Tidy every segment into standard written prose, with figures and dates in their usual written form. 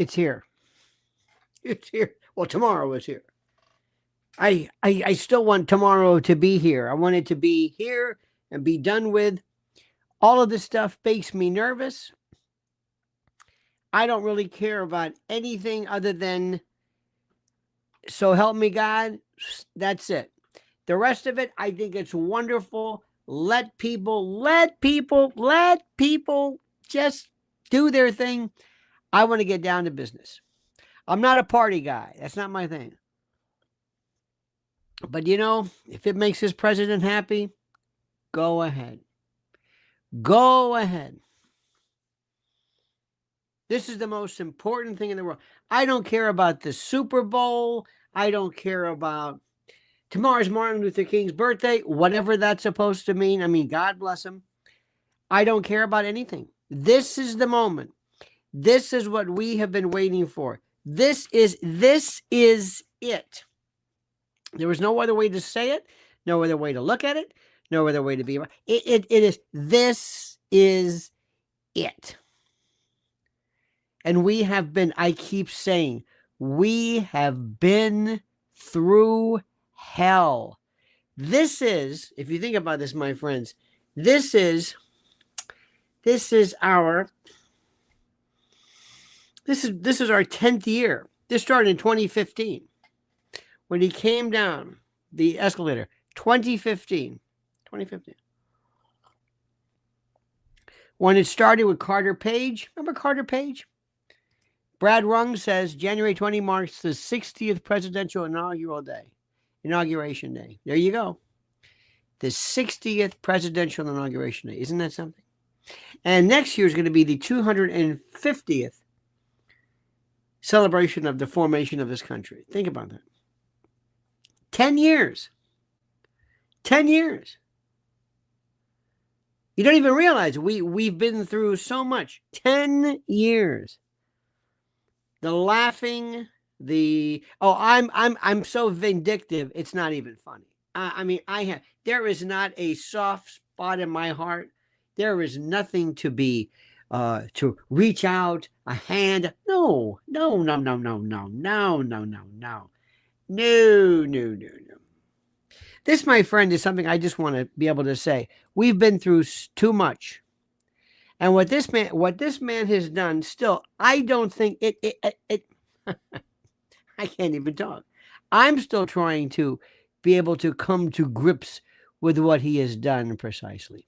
It's here. It's here. Well, tomorrow is here. I still want tomorrow to be here. I want it to be here and be done with. All of this stuff makes me nervous. I don't really care about anything other than so help me God. That's it. The rest of it, I think it's wonderful. Let people just do their thing. I want to get down to business. I'm not a party guy. That's not my thing. But if it makes this president happy, go ahead. Go ahead. This is the most important thing in the world. I don't care about the Super Bowl. I don't care about tomorrow's Martin Luther King's birthday, whatever that's supposed to mean. I mean, God bless him. I don't care about anything. This is the moment. This is what we have been waiting for. This is it. There was no other way to say it, no other way to look at it, no other way to be. It is, this is it. And we have been, I keep saying, we have been through hell. This is, if you think about this, my friends, this is our 10th year. This started in 2015 when he came down the escalator. 2015. When it started with Carter Page. Remember Carter Page? Brad Rung says January 20 marks the 60th presidential inauguration day. There you go. The 60th presidential inauguration day. Isn't that something? And next year is going to be the 250th celebration of the formation of this country. Think about that. 10 years. 10 years. You don't even realize we've been through so much. 10 years. The laughing, I'm so vindictive, it's not even funny. There is not a soft spot in my heart. There is nothing to be, to reach out a hand. No. This, my friend, is something I just want to be able to say. We've been through too much. And what this man has done, still, I don't think it I can't even talk. I'm still trying to be able to come to grips with what he has done precisely.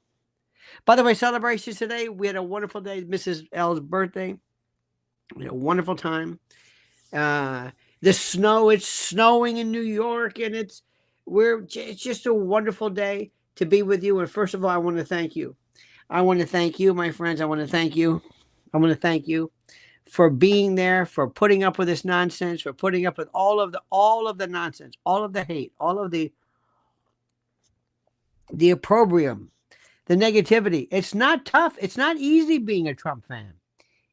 By the way, celebrations today. We had a wonderful day. Mrs. L's birthday. We had a wonderful time. The snow, it's snowing in New York, and it's just a wonderful day to be with you. And first of all, I want to thank you. I want to thank you, my friends. I want to thank you. I want to thank you for being there, for putting up with this nonsense, for putting up with all of the nonsense, all of the hate, all of the opprobrium, the negativity. It's not tough. It's not easy being a Trump fan.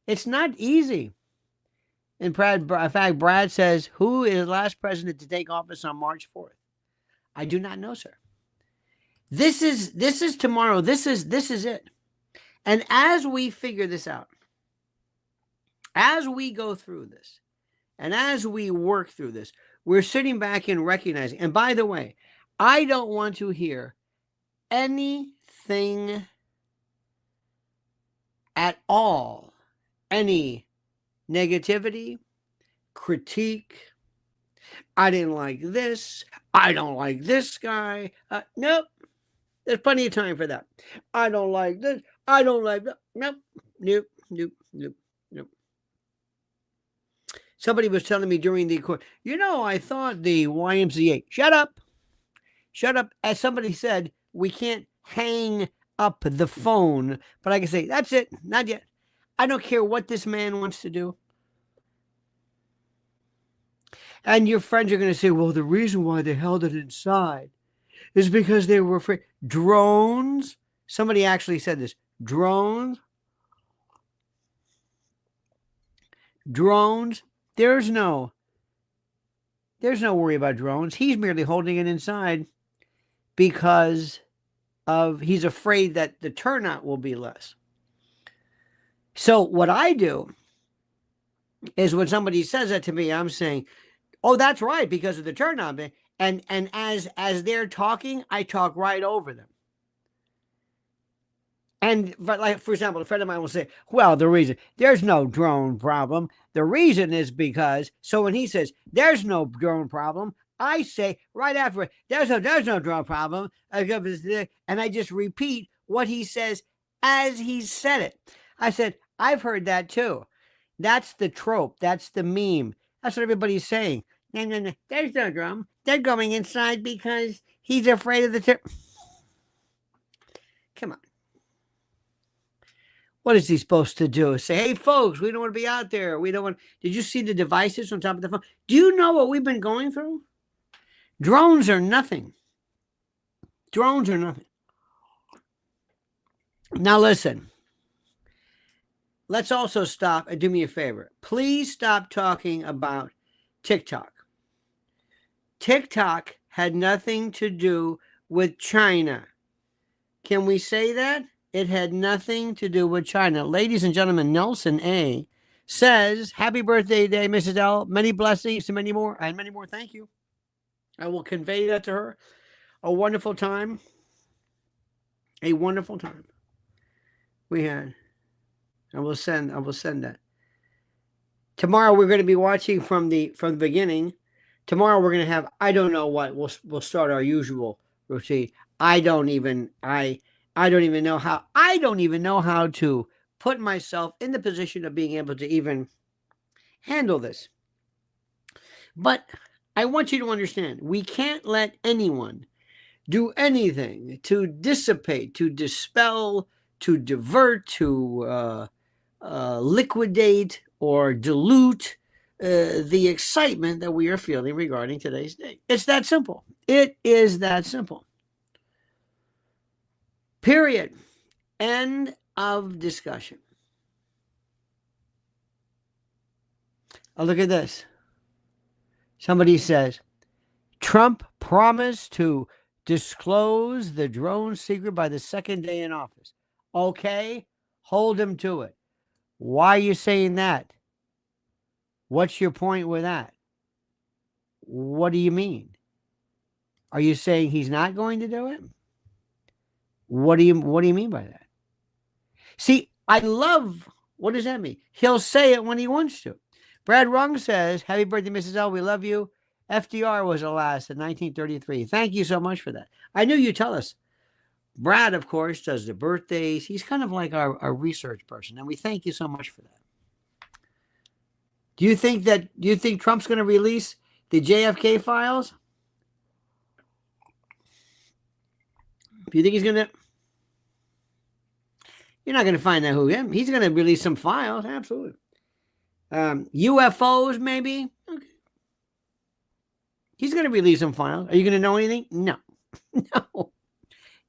It's not easy. In fact, Brad says, who is the last president to take office on March 4th? I do not know, sir. This is tomorrow. This is it. And as we figure this out, as we go through this, and as we work through this, we're sitting back and recognizing. And by the way, I don't want to hear anything at all, any negativity, critique. I didn't like this. I don't like this guy. Nope. There's plenty of time for that. I don't like this. I don't like that. Nope. Somebody was telling me during the course, I thought the YMCA, shut up. As somebody said, we can't hang up the phone, but I can say, that's it. Not yet. I don't care what this man wants to do. And your friends are going to say, well, the reason why they held it inside is because they were afraid. Drones. Somebody actually said this. Drones. There's no worry about drones. He's merely holding it inside because he's afraid that the turnout will be less. So what I do is when somebody says that to me, I'm saying, oh, that's right, because of the turnout. And as they're talking, I talk right over them. And but like, for example, a friend of mine will say, well, the reason there's no drone problem, the reason is because, so when he says there's no drone problem, I say right after it, there's no drone problem. And I just repeat what he says as he said it. I said, I've heard that too. That's the trope. That's the meme. That's what everybody's saying. No, no, no. There's no drone. They're going inside because he's afraid of the Come on. What is he supposed to do? Say, hey, folks, we don't want to be out there. We don't want. Did you see the devices on top of the phone? Do you know what we've been going through? Drones are nothing. Drones are nothing. Now, listen. Let's also stop and do me a favor. Please stop talking about TikTok. TikTok had nothing to do with China. Can we say that? It had nothing to do with China. Ladies and gentlemen, Nelson A. says, happy birthday today, Mrs. L. Many blessings to many more. And many more. Thank you. I will convey that to her. A wonderful time. A wonderful time we had. I will send that. Tomorrow we're going to be watching from the beginning. Tomorrow we're going to have, I don't know what. We'll start our usual routine. I don't even know how to put myself in the position of being able to even handle this. But I want you to understand, we can't let anyone do anything to dissipate, to dispel, to divert, to liquidate or dilute the excitement that we are feeling regarding today's day. It's that simple. It is that simple. Period. End of discussion. Oh, look at this. Somebody says, Trump promised to disclose the drone secret by the second day in office. Okay, hold him to it. Why are you saying that? What's your point with that? What do you mean? Are you saying he's not going to do it? What do you mean by that? See, I love, what does that mean? He'll say it when he wants to. Brad Rung says, happy birthday, Mrs. L. We love you. FDR was the last in 1933. Thank you so much for that. I knew you'd tell us. Brad, of course, does the birthdays. He's kind of like our research person, and we thank you so much for that. Do you think Trump's going to release the JFK files? Do you think he's going to? You're not going to find out who him. He's going to release some files, absolutely. UFOs, maybe. Okay. He's going to release some files. Are you going to know anything? No.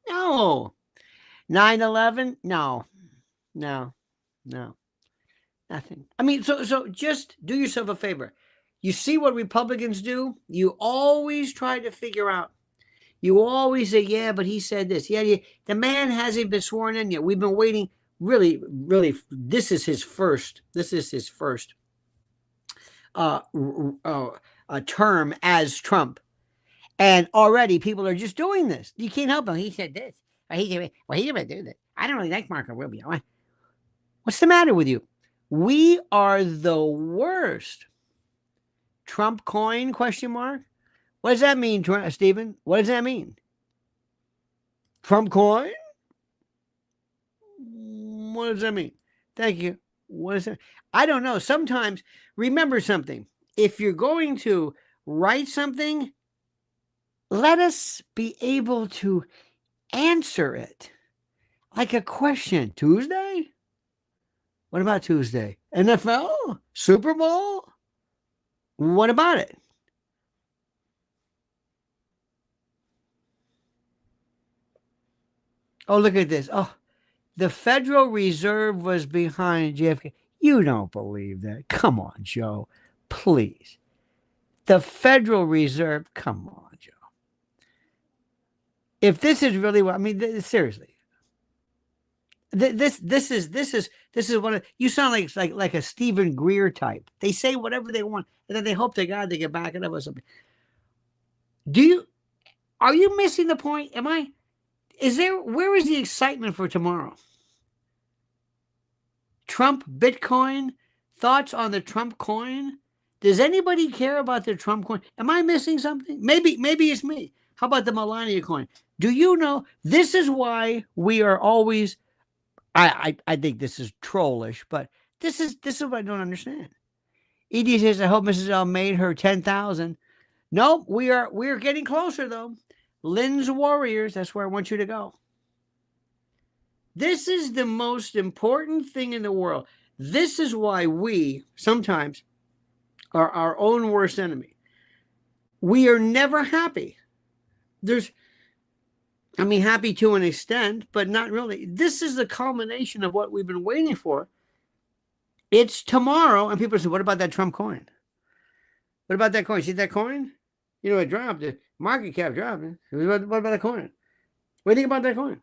No. 9/11? No. Nothing. I mean, so just do yourself a favor. You see what Republicans do? You always try to figure out. You always say, yeah, but he said this. Yeah, the man hasn't been sworn in yet. We've been waiting. Really, this is his first term as Trump. And already people are just doing this. You can't help him. He said this. He didn't do this. I don't really like Marco Rubio. What's the matter with you? We are the worst. Trump coin, question mark? What does that mean, Stephen? What does that mean? Trump coin? What does that mean? Thank you. What is that? I don't know. Sometimes, remember something. If you're going to write something, let us be able to answer it. Like a question. Tuesday? What about Tuesday? NFL? Super Bowl? What about it? Oh, look at this. Oh, the Federal Reserve was behind JFK. You don't believe that. Come on, Joe. Please. The Federal Reserve. Come on, Joe. If this is really what, I mean, seriously. This is one of you sound like a Stephen Greer type. They say whatever they want, and then they hope to God they can back it up with something. Are you missing the point? Where is the excitement for tomorrow? Trump Bitcoin, thoughts on the Trump coin? Does anybody care about the Trump coin? Am I missing something? Maybe it's me. How about the Melania coin? Do you know this is why we are always I think this is trollish, but this is what I don't understand. Edie says, I hope Mrs. L made her 10,000. Nope, we're getting closer though. Lynn's Warriors, that's where I want you to go. This is the most important thing in the world. This is why we sometimes are our own worst enemy. We are never happy. Happy to an extent, but not really. This is the culmination of what we've been waiting for. It's tomorrow, and people say, what about that Trump coin? What about that coin? See that coin? You know, it dropped. The market cap dropped. What about that coin? What do you think about that coin?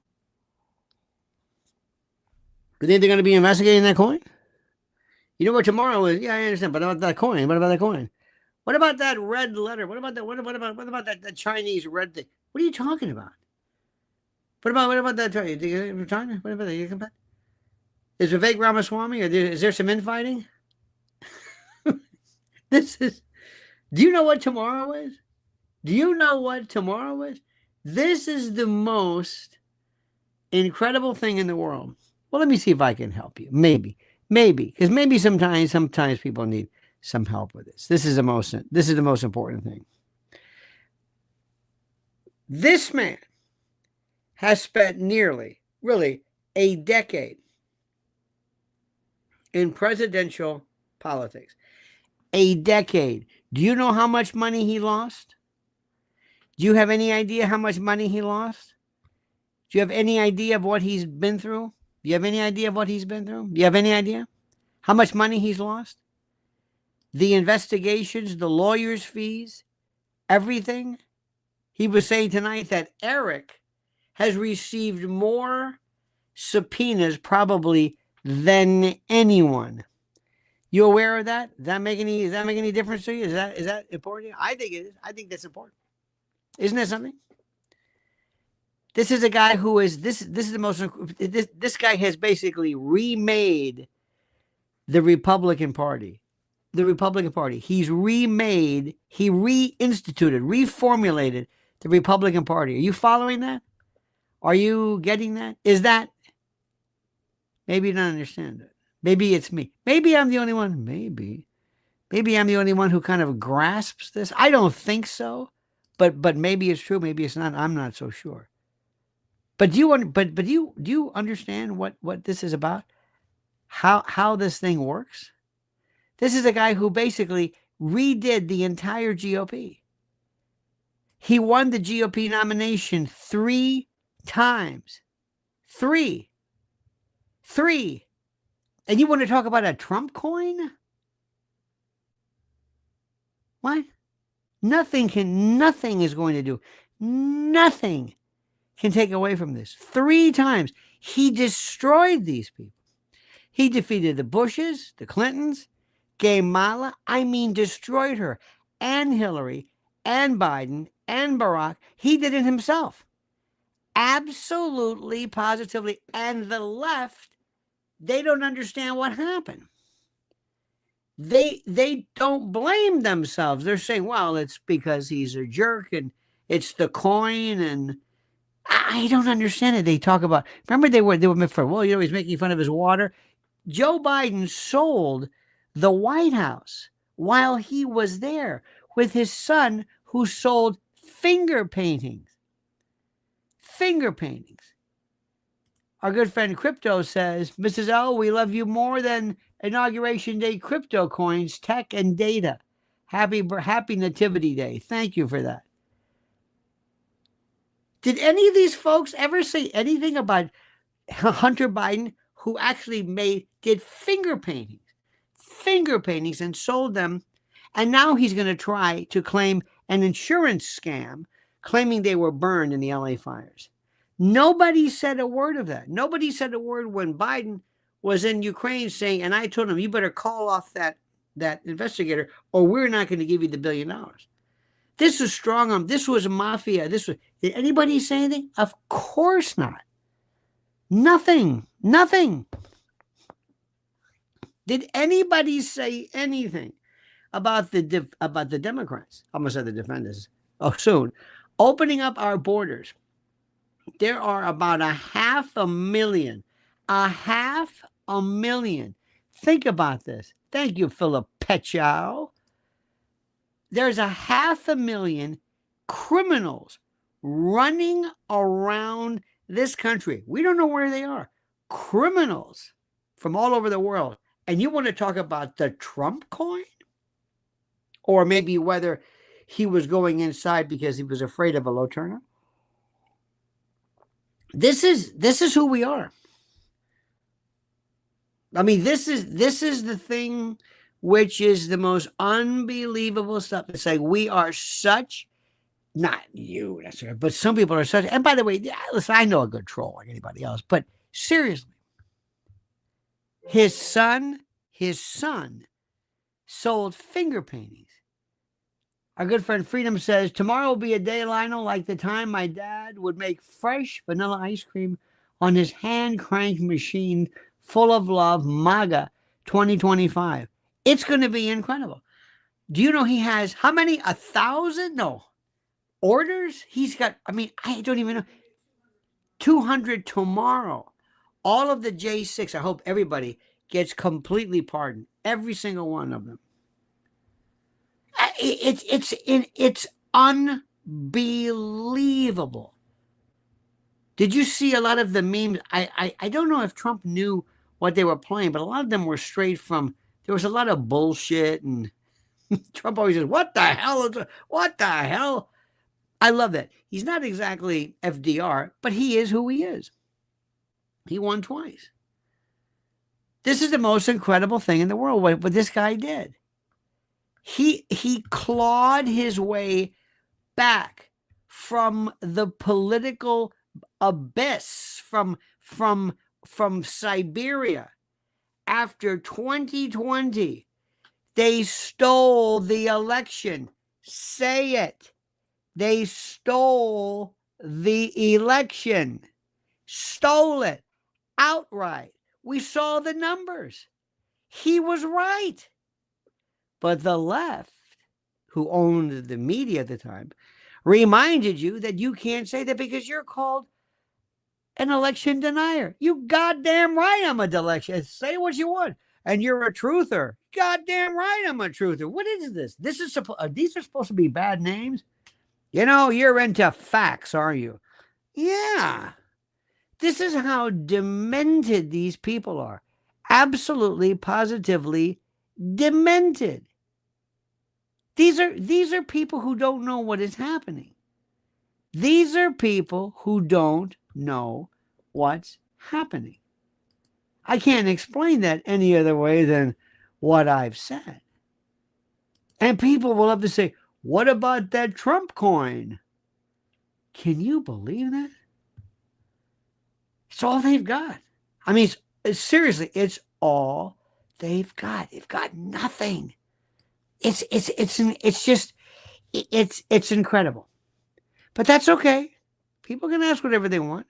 You think they're going to be investigating that coin? You know what tomorrow is? Yeah, I understand. But about that coin? What about that coin? What about that red letter? What about that? What about that Chinese red thing? What are you talking about? What about that? China? What about that? Is Vivek Ramaswamy? Is there some infighting? Do you know what tomorrow is? Do you know what tomorrow is? This is the most incredible thing in the world. Well, let me see if I can help you. Maybe, because maybe sometimes people need some help with this. This is the most important thing. This man has spent nearly, really, a decade in presidential politics. A decade. Do you know how much money he lost? Do you have any idea how much money he lost? Do you have any idea of what he's been through? Do you have any idea of what he's been through? Do you have any idea how much money he's lost? The investigations, the lawyers' fees, everything. He was saying tonight that Eric has received more subpoenas probably than anyone. You aware of that? Does that make any difference to you? Is that important? I think it is. I think that's important. Isn't that something? This is a guy who is this is the most this guy has basically remade the Republican Party. The Republican Party. He reinstituted, reformulated the Republican Party. Are you following that? Are you getting that? Is that? Maybe you don't understand it. Maybe it's me. Maybe I'm the only one. Maybe I'm the only one who kind of grasps this. I don't think so. But maybe it's true. Maybe it's not. I'm not so sure. But do you understand what this is about? How this thing works? This is a guy who basically redid the entire GOP. He won the GOP nomination 3 times. 3. And you want to talk about a Trump coin? What? Nothing is going to do. Nothing can take away from this. 3 times. He destroyed these people. He defeated the Bushes, the Clintons, Kamala, destroyed her, and Hillary, and Biden, and Barack. He did it himself. Absolutely, positively. And the left, they don't understand what happened. They don't blame themselves. They're saying, well, it's because he's a jerk and it's the coin, and I don't understand it. They talk about, remember they were meant for, well, he's making fun of his water. Joe Biden sold the White House while he was there with his son, who sold finger paintings. Our good friend Crypto says, Mrs. L, we love you more than Inauguration Day crypto coins, tech, and data. Happy Nativity Day. Thank you for that. Did any of these folks ever say anything about Hunter Biden, who actually did finger paintings and sold them, and now he's going to try to claim an insurance scam, claiming they were burned in the LA fires? Nobody said a word of that. Nobody said a word when Biden was in Ukraine saying, and I told him, you better call off that investigator or we're not going to give you the $1 billion. This is strong. This was mafia. Did anybody say anything? Of course not. Nothing. Did anybody say anything about the Democrats? I almost said the defenders. Oh, soon. Opening up our borders. There are about 500,000. 500,000. Think about this. Thank you, Philip Petchow. There's 500,000 criminals running around this country. We don't know where they are. Criminals from all over the world. And you want to talk about the Trump coin? Or maybe whether he was going inside because he was afraid of a low turnout? This is who we are. I mean, this is the thing which is the most unbelievable stuff to say. We are such, not you, that's right, but some people are such. And by the way, listen, I know a good troll like anybody else, but seriously, his son sold finger paintings. Our good friend Freedom says, tomorrow will be a day, Lionel, like the time my dad would make fresh vanilla ice cream on his hand-cranked machine full of love, MAGA 2025. It's going to be incredible. Do you know he has, how many? 1,000? No. Orders? He's got, I mean, I don't even know. 200 tomorrow. All of the J6, I hope everybody gets completely pardoned. Every single one of them. It's unbelievable. Did you see a lot of the memes? I don't know if Trump knew what they were playing, but a lot of them were straight from, there was a lot of bullshit, and Trump always says, what the hell? What the hell? I love that. He's not exactly FDR, but he is who he is. He won twice. This is the most incredible thing in the world, what this guy did. He clawed his way back from the political abyss, from Siberia. After 2020, they stole the election. Say it. They stole the election. Stole it outright. We saw the numbers. He was right. But the left, who owned the media at the time, reminded you that you can't say that because you're called an election denier. You goddamn right I'm a election. Say what you want. And you're a truther. Goddamn right I'm a truther. What is this? These are supposed to be bad names? You know, you're into facts, are you? Yeah. This is how demented these people are. Absolutely, positively demented. These are people who don't know what is happening. These are people who don't know what's happening. I can't explain that any other way than what I've said. And people will have to say, what about that Trump coin? Can you believe that? It's all they've got. I mean, seriously, it's all they've got. They've got nothing. It's incredible. But that's okay. People can ask whatever they want.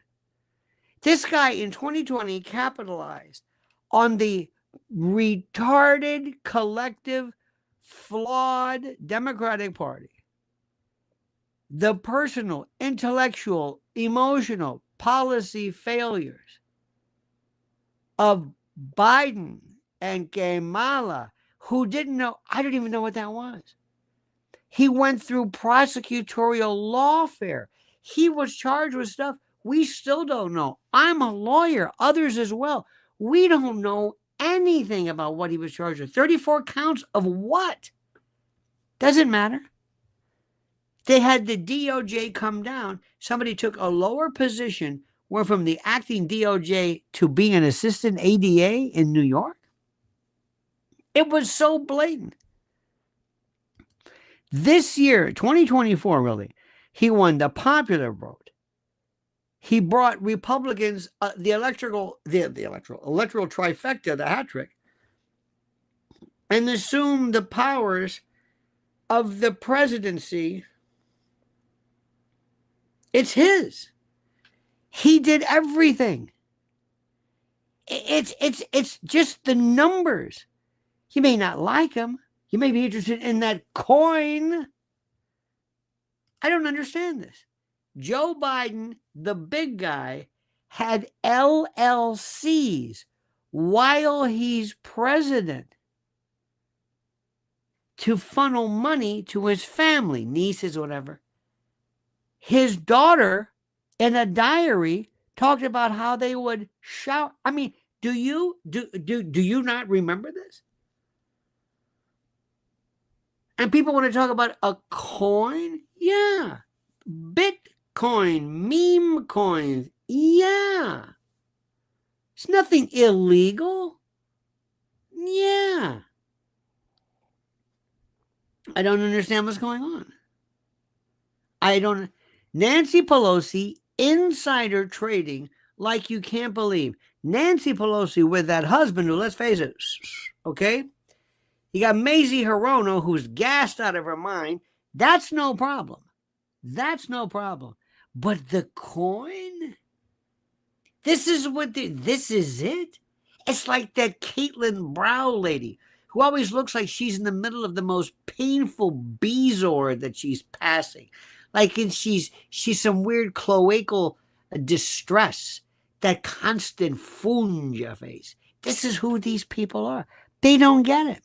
This guy in 2020 capitalized on the retarded, collective, flawed Democratic Party. The personal, intellectual, emotional, policy failures of Biden and Kamala, who didn't know, I don't even know what that was. He went through prosecutorial lawfare. He was charged with stuff we still don't know. I'm a lawyer, others as well. We don't know anything about what he was charged with. 34 counts of what? Doesn't matter. They had the DOJ come down. Somebody took a lower position, went from the acting DOJ to being an assistant ADA in New York. It was so blatant. This year, 2024, really, he won the popular vote. he brought Republicans the electoral trifecta, the hat trick, and assumed the powers of the presidency. It's his. He did everything. It's just the numbers. You may not like them. You may be interested in that coin. I don't understand this. Joe Biden, the big guy, had LLCs while he's president to funnel money to his family, nieces, whatever. His daughter, in a diary, talked about how they would shout. I mean, do you not remember this? And people want to talk about a coin? Yeah. Bitcoin, meme coins. Yeah. It's nothing illegal. Yeah. I don't understand what's going on. Nancy Pelosi, insider trading like you can't believe. Nancy Pelosi with that husband who, let's face it, okay? You got Mazie Hirono, who's gassed out of her mind. That's no problem. That's no problem. But the coin? This is it? It's like that Caitlin Brow lady who always looks like she's in the middle of the most painful bezor that she's passing. Like she's some weird cloacal distress, that constant funja face. This is who these people are. They don't get it.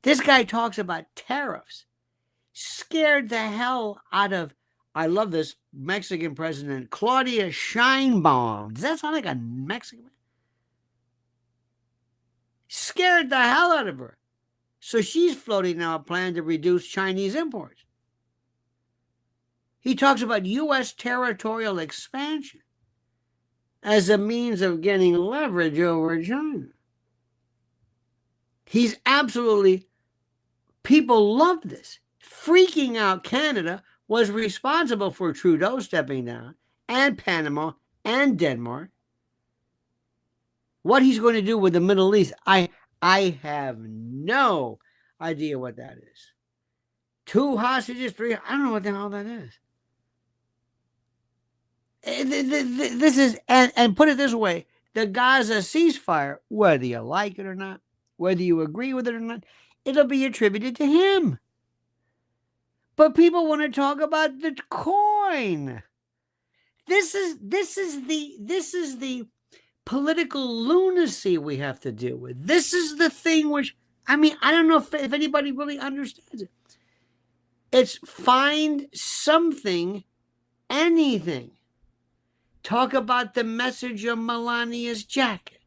This guy talks about tariffs. Scared the hell out of, I love this, Mexican president, Claudia Sheinbaum. Does that sound like a Mexican? Scared the hell out of her. So she's floating now a plan to reduce Chinese imports. He talks about U.S. territorial expansion as a means of getting leverage over China. He's absolutely, people love this. Freaking out Canada was responsible for Trudeau stepping down, and Panama and Denmark. What he's going to do with the Middle East, I have no idea what that is. 2 hostages, 3, I don't know what the hell that is. This is, and put it this way, the Gaza ceasefire, whether you like it or not, whether you agree with it or not, it'll be attributed to him. But people want to talk about the coin. This is the political lunacy we have to deal with. This is the thing which, I mean, I don't know if anybody really understands it. It's find something, anything. Talk about the message of Melania's jacket.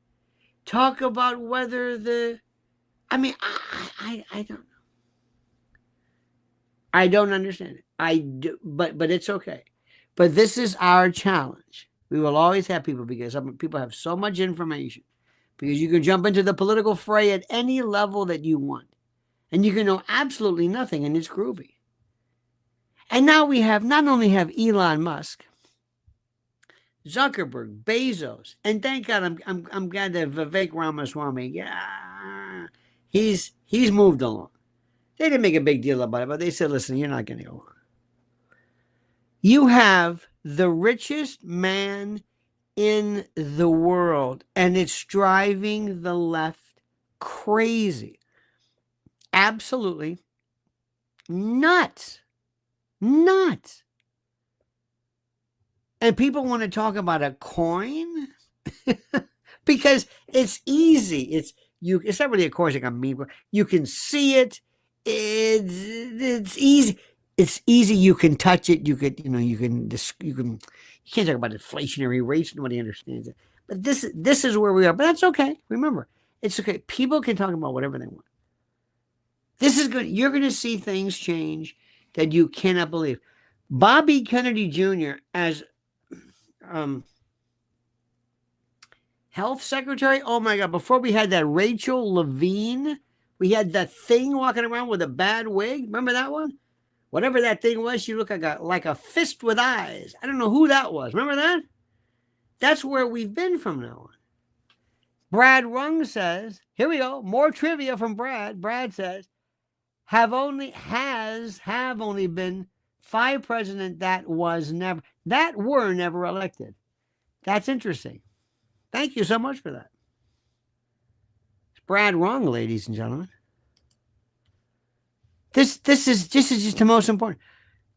Talk about whether I don't know. I don't understand it. But it's okay. But this is our challenge. We will always have people, because some people have so much information, because you can jump into the political fray at any level that you want, and you can know absolutely nothing, and it's groovy. And now we have not only have Elon Musk, Zuckerberg, Bezos, and thank God I'm glad that Vivek Ramaswamy, yeah, he's moved along. They didn't make a big deal about it, but they said, listen, you're not going to go on. You have the richest man in the world, and it's driving the left crazy. Absolutely nuts. Nuts. And people want to talk about a coin because it's easy. It's not really a coin, it's like a meme. You can see it. It's easy. It's easy. You can touch it. You can't talk about inflationary rates. Nobody understands it. But this is where we are. But that's okay. Remember, it's okay. People can talk about whatever they want. This is good. You're going to see things change that you cannot believe. Bobby Kennedy Jr. as health secretary. Oh my God. Before we had that Rachel Levine, we had that thing walking around with a bad wig. Remember that one? Whatever that thing was, she looked like a fist with eyes. I don't know who that was. Remember that? That's where we've been from now on. Brad Rung says, here we go, more trivia from Brad. Brad says, have only been 5 presidents that were never elected. That's interesting. Thank you so much for that. It's Brad Rung, ladies and gentlemen. This is just the most important.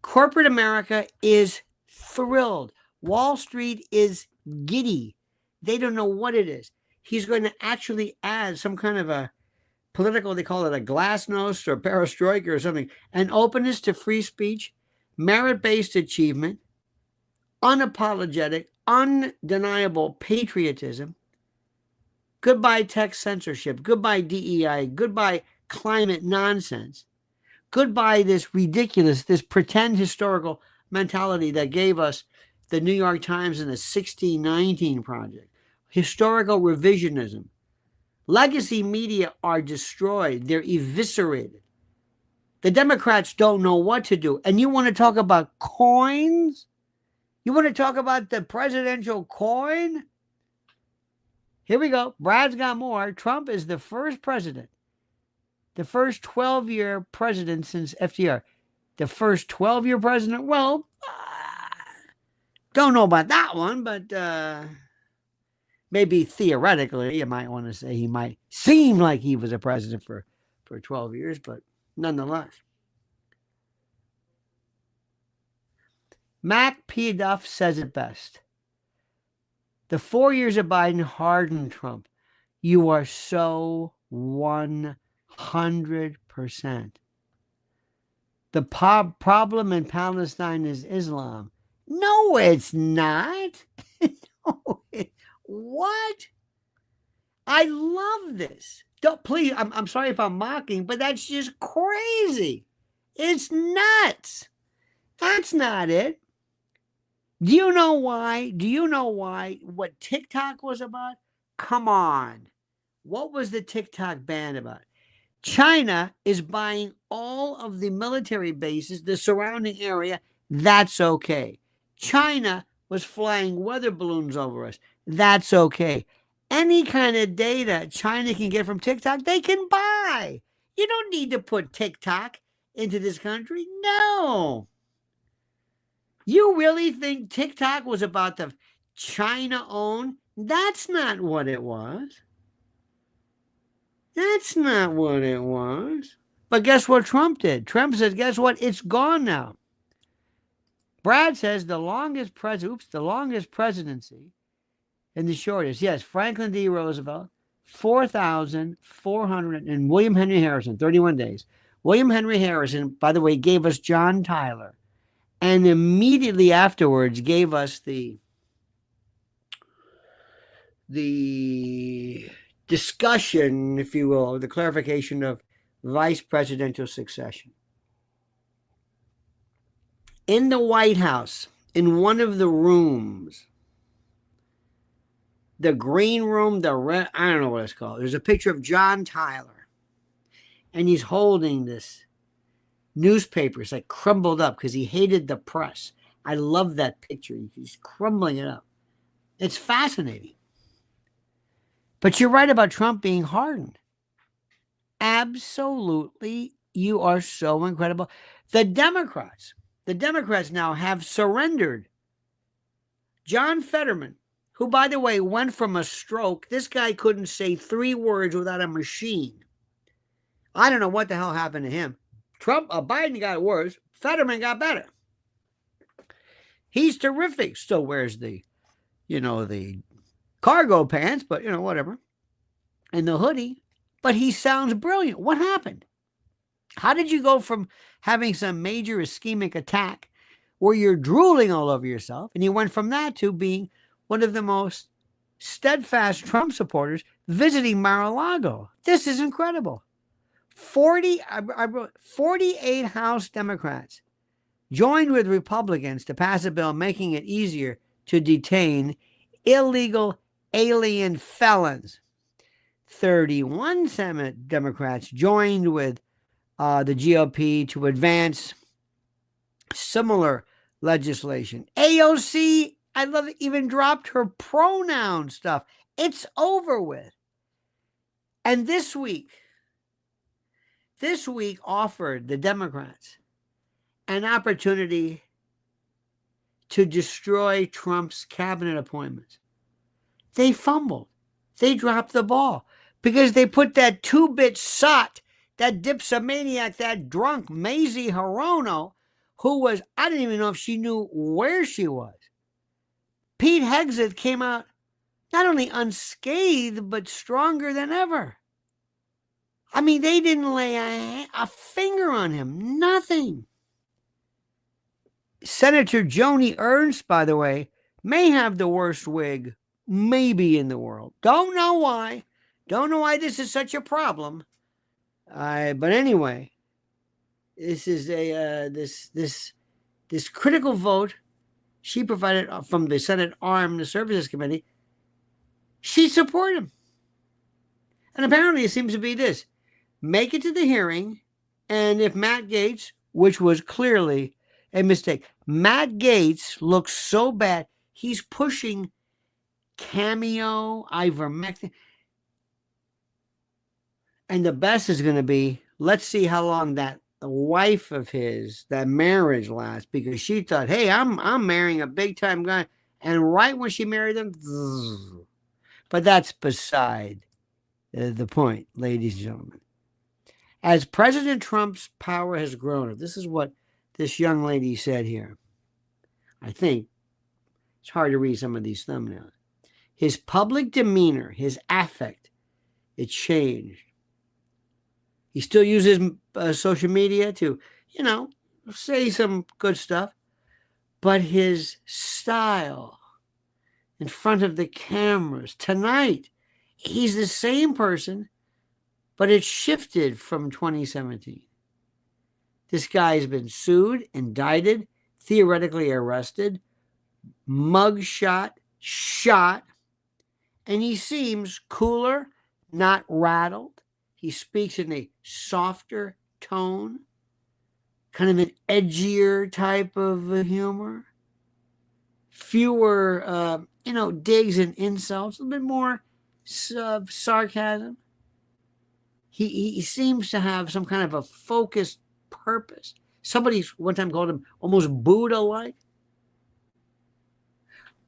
Corporate America is thrilled. Wall Street is giddy. They don't know what it is. He's going to actually add some kind of a political, they call it a glasnost or perestroika or something, an openness to free speech, merit-based achievement, unapologetic, undeniable patriotism, goodbye tech censorship, goodbye DEI, goodbye climate nonsense, goodbye this ridiculous, this pretend historical mentality that gave us the New York Times and the 1619 Project. Historical revisionism. Legacy media are destroyed. They're eviscerated. The Democrats don't know what to do. And you want to talk about coins? You want to talk about the presidential coin? Here we go. Brad's got more. Trump is the first president, the first 12-year president since FDR. The first 12-year president? Well, don't know about that one, but maybe theoretically, you might want to say he might seem like he was a president for 12 years, but nonetheless. Mac P. Duff says it best. The 4 years of Biden hardened Trump. You are so 100%. The problem in Palestine is Islam. No, it's not. No, what? I love this. Don't, please, I'm sorry if I'm mocking, but that's just crazy. It's nuts. That's not it. Do you know why? Do you know why? What TikTok was about? Come on. What was the TikTok ban about? China is buying all of the military bases, the surrounding area. That's okay. China was flying weather balloons over us. That's okay. Any kind of data China can get from TikTok, they can buy. You don't need to put TikTok into this country. No. You really think TikTok was about the China own? That's not what it was. That's not what it was. But guess what Trump did? Trump says, guess what? It's gone now. Brad says the longest presidency and the shortest. Yes, Franklin D. Roosevelt, 4,400, and William Henry Harrison, 31 days. William Henry Harrison, by the way, gave us John Tyler, and immediately afterwards gave us the discussion, if you will, the clarification of vice presidential succession. In the White House, in one of the rooms, the green room, the red, I don't know what it's called. There's a picture of John Tyler, and he's holding this newspaper. It's like crumbled up because he hated the press. I love that picture. He's crumbling it up. It's fascinating. But you're right about Trump being hardened. Absolutely. You are so incredible. The Democrats now have surrendered. John Fetterman, who, by the way, went from a stroke. This guy couldn't say 3 words without a machine. I don't know what the hell happened to him. Biden got worse. Fetterman got better. He's terrific. Still wears the cargo pants, but, whatever. And the hoodie. But he sounds brilliant. What happened? How did you go from having some major ischemic attack where you're drooling all over yourself, and you went from that to being one of the most steadfast Trump supporters visiting Mar-a-Lago? This is incredible. 48 House Democrats joined with Republicans to pass a bill making it easier to detain illegal alien felons. 31 Senate Democrats joined with the GOP to advance similar legislation. AOC, I love it, even dropped her pronoun stuff. It's over with. And this week offered the Democrats an opportunity to destroy Trump's cabinet appointments. They fumbled. They dropped the ball because they put that two-bit sot, that dipsomaniac, that drunk Mazie Hirono, who was, I didn't even know if she knew where she was. Pete Hegseth came out not only unscathed, but stronger than ever. I mean, they didn't lay a finger on him. Nothing. Senator Joni Ernst, by the way, may have the worst wig maybe in the world. Don't know why. Don't know why this is such a problem. But anyway, this is a this critical vote she provided from the Senate Armed Services Committee. She supported him. And apparently it seems to be this. Make it to the hearing, and if Matt Gaetz, which was clearly a mistake, Matt Gaetz looks so bad, he's pushing Cameo, ivermectin. And the best is going to be, let's see how long that wife of his, that marriage lasts, because she thought, hey, I'm marrying a big-time guy. And right when she married him, but that's beside the point, ladies and gentlemen. As President Trump's power has grown, this is what this young lady said here. I think it's hard to read some of these thumbnails. His public demeanor, his affect, it changed. He still uses social media to, say some good stuff. But his style in front of the cameras tonight, he's the same person, but it shifted from 2017. This guy has been sued, indicted, theoretically arrested, mugshot, shot, and he seems cooler, not rattled. He speaks in a softer tone, kind of an edgier type of humor. Fewer, digs and insults, a little bit more sarcasm. He seems to have some kind of a focused purpose. Somebody one time called him almost Buddha-like.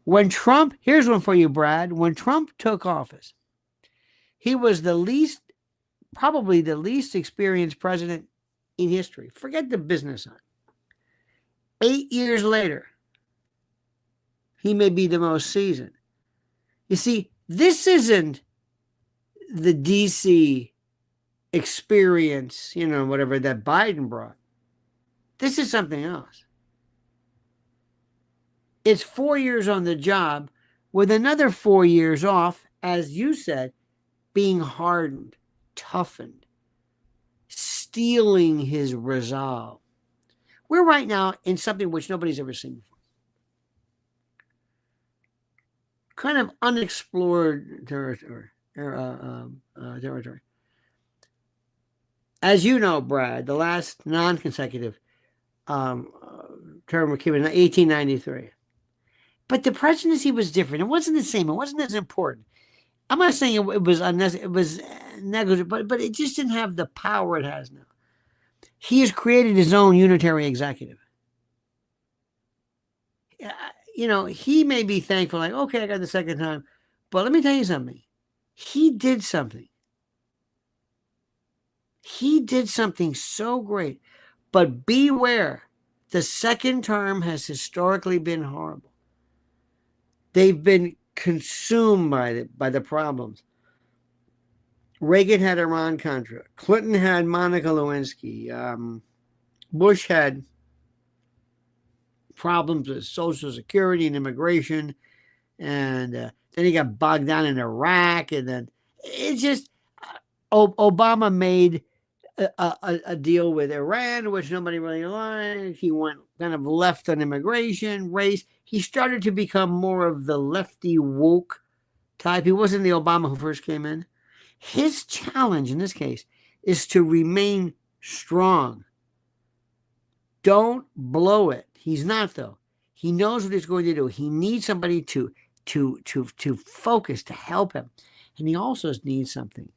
When Trump, here's one for you, Brad. When Trump took office, he was probably the least experienced president in history. Forget the business side. 8 years later, he may be the most seasoned. You see, this isn't the DC experience, whatever that Biden brought. This is something else. It's 4 years on the job with another 4 years off, as you said, being hardened, toughened, steeling his resolve. We're right now in something which nobody's ever seen before. Kind of unexplored territory. As you know, Brad, the last non-consecutive term came in 1893. But the presidency was different. It wasn't the same. It wasn't as important. I'm not saying it was unnecessary. It was negligible, but it just didn't have the power it has now. He has created his own unitary executive. He may be thankful, like, okay, I got the second time. But let me tell you something. He did something. He did something so great. But beware, the second term has historically been horrible. They've been consumed by the problems. Reagan had Iran-Contra. Clinton had Monica Lewinsky. Bush had problems with Social Security and immigration. And then he got bogged down in Iraq. And then it's just Obama made a deal with Iran, which nobody really liked. He went kind of left on immigration, race. He started to become more of the lefty woke type. He wasn't the Obama who first came in. His challenge in this case is to remain strong Don't blow it. He's not, though. He knows what he's going to do. He needs somebody to focus, to help him. And he also needs something.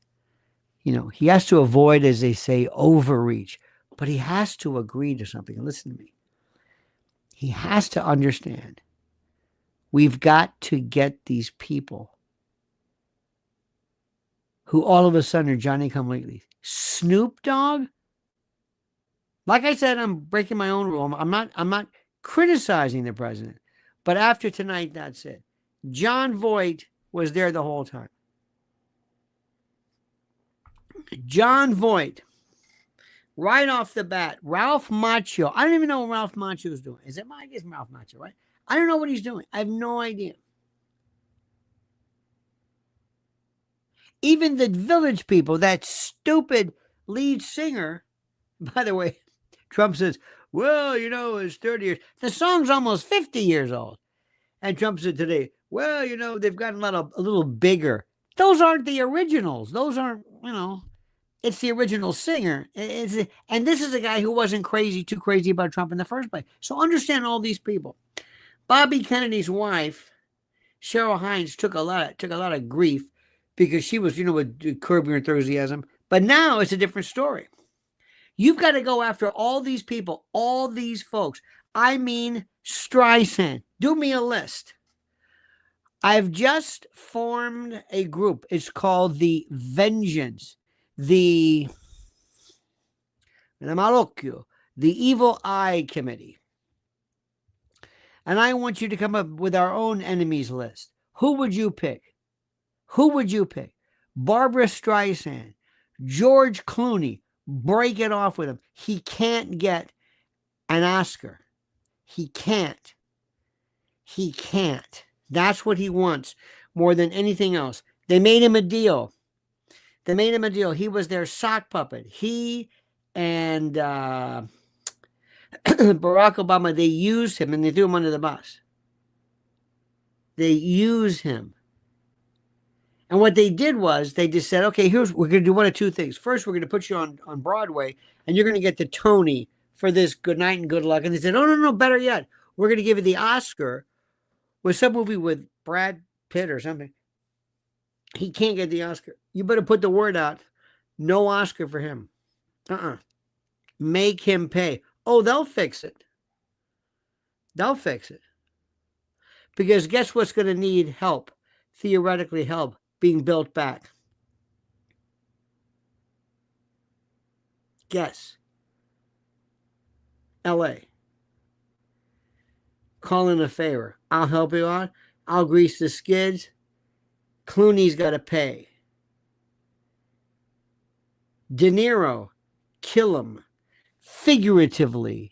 He has to avoid, as they say, overreach. But he has to agree to something. Listen to me. He has to understand. We've got to get these people who all of a sudden are Johnny-come-lately. Snoop Dogg? Like I said, I'm breaking my own rule. I'm not criticizing the president. But after tonight, that's it. John Voight was there the whole time. John Voight, right off the bat, Ralph Macchio. I don't even know what Ralph Macchio is doing. Is it I guess Ralph Macchio, right? I don't know what he's doing. I have no idea. Even the Village People, that stupid lead singer, by the way, Trump says, well, it's 30 years. The song's almost 50 years old. And Trump said today, well, they've gotten a little bigger. Those aren't the originals. Those aren't, it's the original singer. And this is a guy who wasn't too crazy about Trump in the first place. So understand all these people. Bobby Kennedy's wife, Cheryl Hines, took a lot of grief because she was, with Curb Your Enthusiasm. But now it's a different story. You've got to go after all these people, all these folks. I mean, Streisand. Do me a list. I've just formed a group. It's called the Vengeance, the Evil Eye Committee. And I want you to come up with our own enemies list. Who would you pick? Barbara Streisand, George Clooney. Break it off with him. He can't get an Oscar. He can't. That's what he wants more than anything else. They made him a deal. He was their sock puppet. He and Barack Obama, they used him and they threw him under the bus. They used him. And what they did was they just said, okay, we're going to do one of two things. First, we're going to put you on Broadway and you're going to get the Tony for this Good Night and Good Luck. And they said, no, better yet. We're going to give you the Oscar with some movie with Brad Pitt or something. He can't get the Oscar. You better put the word out. No Oscar for him. Make him pay. Oh, they'll fix it. Because guess what's going to need help? Theoretically help being built back. Guess. LA. Call in a favor. I'll help you out. I'll grease the skids. Clooney's got to pay. De Niro, kill him. Figuratively.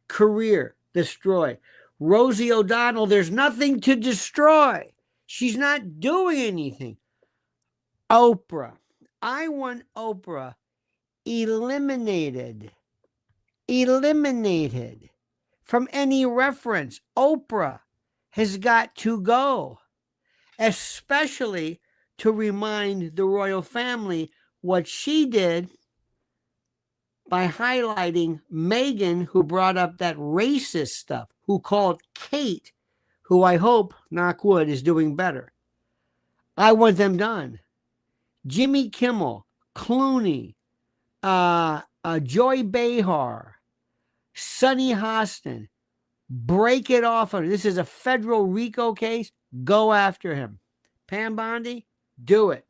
Career, destroy. Rosie O'Donnell, there's nothing to destroy. She's not doing anything. Oprah. I want Oprah eliminated from any reference. Oprah has got to go, especially to remind the royal family what she did by highlighting Meghan, who brought up that racist stuff, who called Kate, who I hope, knock wood, is doing better. I want them done. Jimmy Kimmel, Clooney, Joy Behar, Sonny Hostin, break it off. This is a federal RICO case. Go after him. Pam Bondi, do it.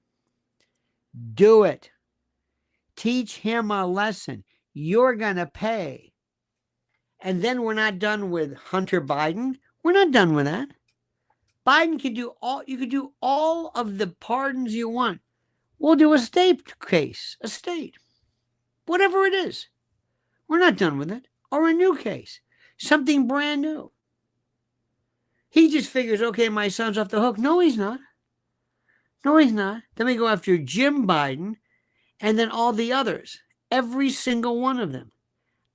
Teach him a lesson. You're going to pay. And then we're not done with Hunter Biden. We're not done with that. Biden can do you can do all of the pardons you want. We'll do a state case, whatever it is. We're not done with it. Or a new case, something brand new. He just figures, okay, my son's off the hook. No, he's not. Then we go after Jim Biden and then all the others, every single one of them.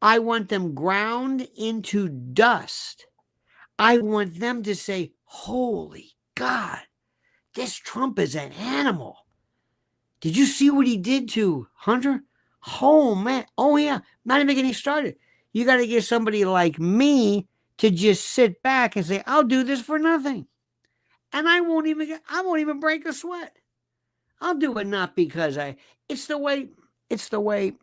I want them ground into dust. I want them to say, holy God, this Trump is an animal. Did you see what he did to Hunter? Oh, man. Oh, yeah. Not even getting started. You got to get somebody like me to just sit back and say, I'll do this for nothing. And I won't even break a sweat. I'll do it not because it's the way, it's the way,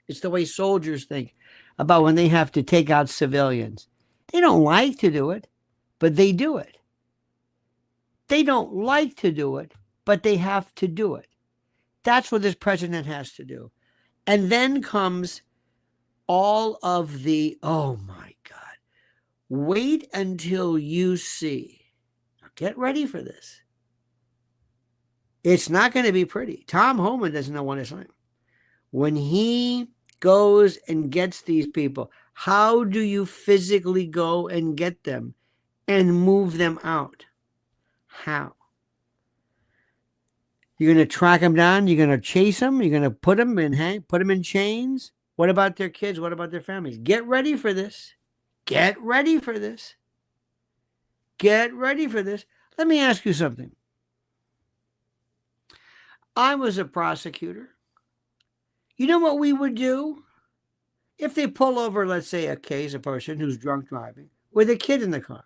it's the way soldiers think about when they have to take out civilians. They don't like to do it, but they do it. They don't like to do it, but they have to do it. That's what this president has to do. And then comes all of the, oh my God, wait until you see. Get ready for this. It's not going to be pretty. Tom Homan doesn't know when to sign. When he goes and gets these people, how do you physically go and get them and move them out? How? You're going to track them down. You're going to chase them. You're going to put them in chains. What about their kids? What about their families? Get ready for this. Get ready for this. Get ready for this. Let me ask you something. I was a prosecutor. You know what we would do? If they pull over, let's say, a person who's drunk driving with a kid in the car.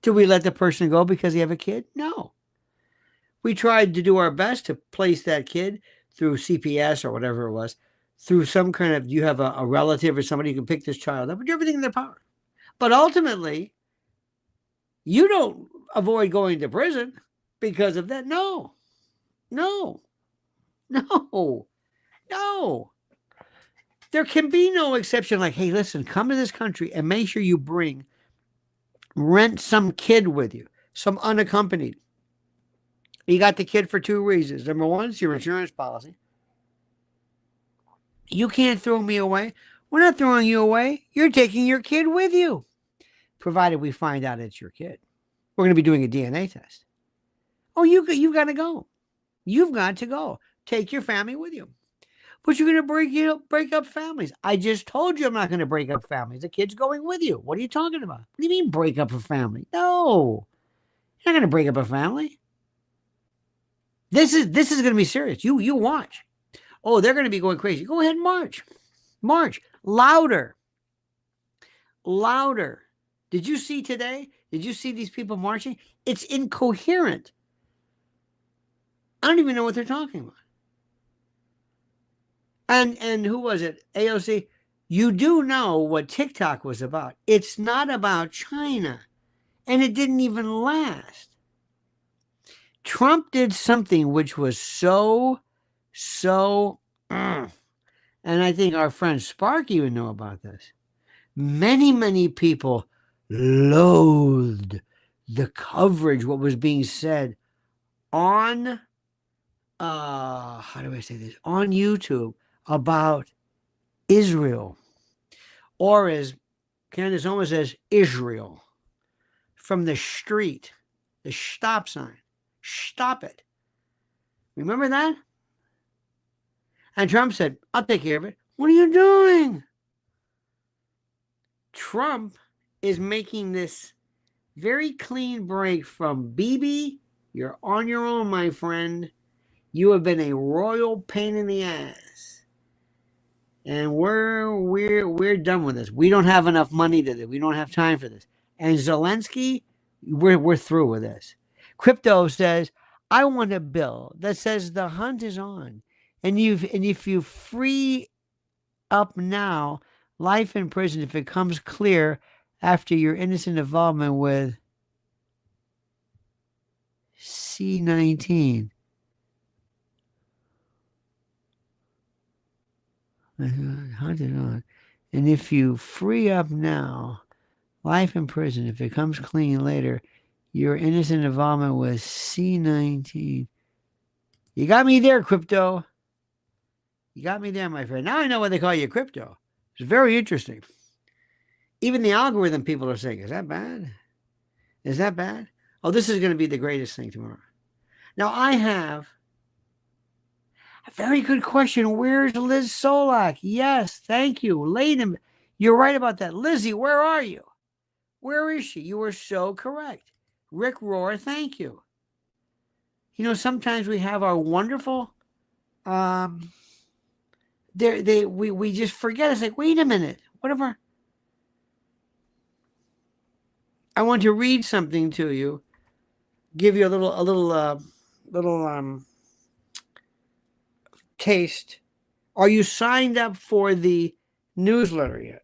Do we let the person go because they have a kid? No. We tried to do our best to place that kid through CPS or whatever it was, through some kind of, you have a relative or somebody who can pick this child up and do everything in their power. But ultimately, you don't avoid going to prison because of that. No. There can be no exception like, hey, listen, come to this country and make sure you rent some kid with you, some unaccompanied. You got the kid for two reasons. Number one, it's your insurance policy. You can't throw me away. We're not throwing you away. You're taking your kid with you, provided we find out it's your kid. We're going to be doing a DNA test. Oh, you've got to go. You've got to go. Take your family with you. But you're going to break up families. I just told you I'm not going to break up families. The kid's going with you. What are you talking about? What do you mean break up a family? No. You're not going to break up a family. This is going to be serious. You watch. Oh, they're going to be going crazy. Go ahead and march. March. Louder. Did you see today? Did you see these people marching? It's incoherent. I don't even know what they're talking about. And who was it? AOC. You do know what TikTok was about. It's not about China. And it didn't even last. Trump did something which was so, and I think our friend Sparky would know about this. Many people loathed the coverage, what was being said on, how do I say this? On YouTube about Israel. Or as Candace Owens says, Israel. From the street, the stop sign. Stop it. Remember that? And Trump said, I'll take care of it. What are you doing? Trump is making this very clean break from Bibi. You're on your own, my friend. You have been a royal pain in the ass. And we're done with this. We don't have enough money to do. We don't have time for this. And Zelensky, we're through with this. Crypto says, I want a bill that says the hunt is on. And if you free up now, life in prison, if it comes clear after your innocent involvement with C-19. Hunt is on. And if you free up now, life in prison, if it comes clean later, your innocent involvement with C-19. You got me there, Crypto. You got me there, my friend. Now I know why they call you Crypto. It's very interesting. Even the algorithm people are saying, is that bad? Is that bad? Oh, this is going to be the greatest thing tomorrow. Now, I have a very good question. Where's Liz Solak? Yes, thank you. Layden, you're right about that. Lizzie, where are you? Where is she? You were so correct. Rick Rohr, thank you. You know, sometimes we have our wonderful we just forget. It's like, wait a minute, whatever. I want to read something to you, give you a little taste. Are you signed up for the newsletter yet?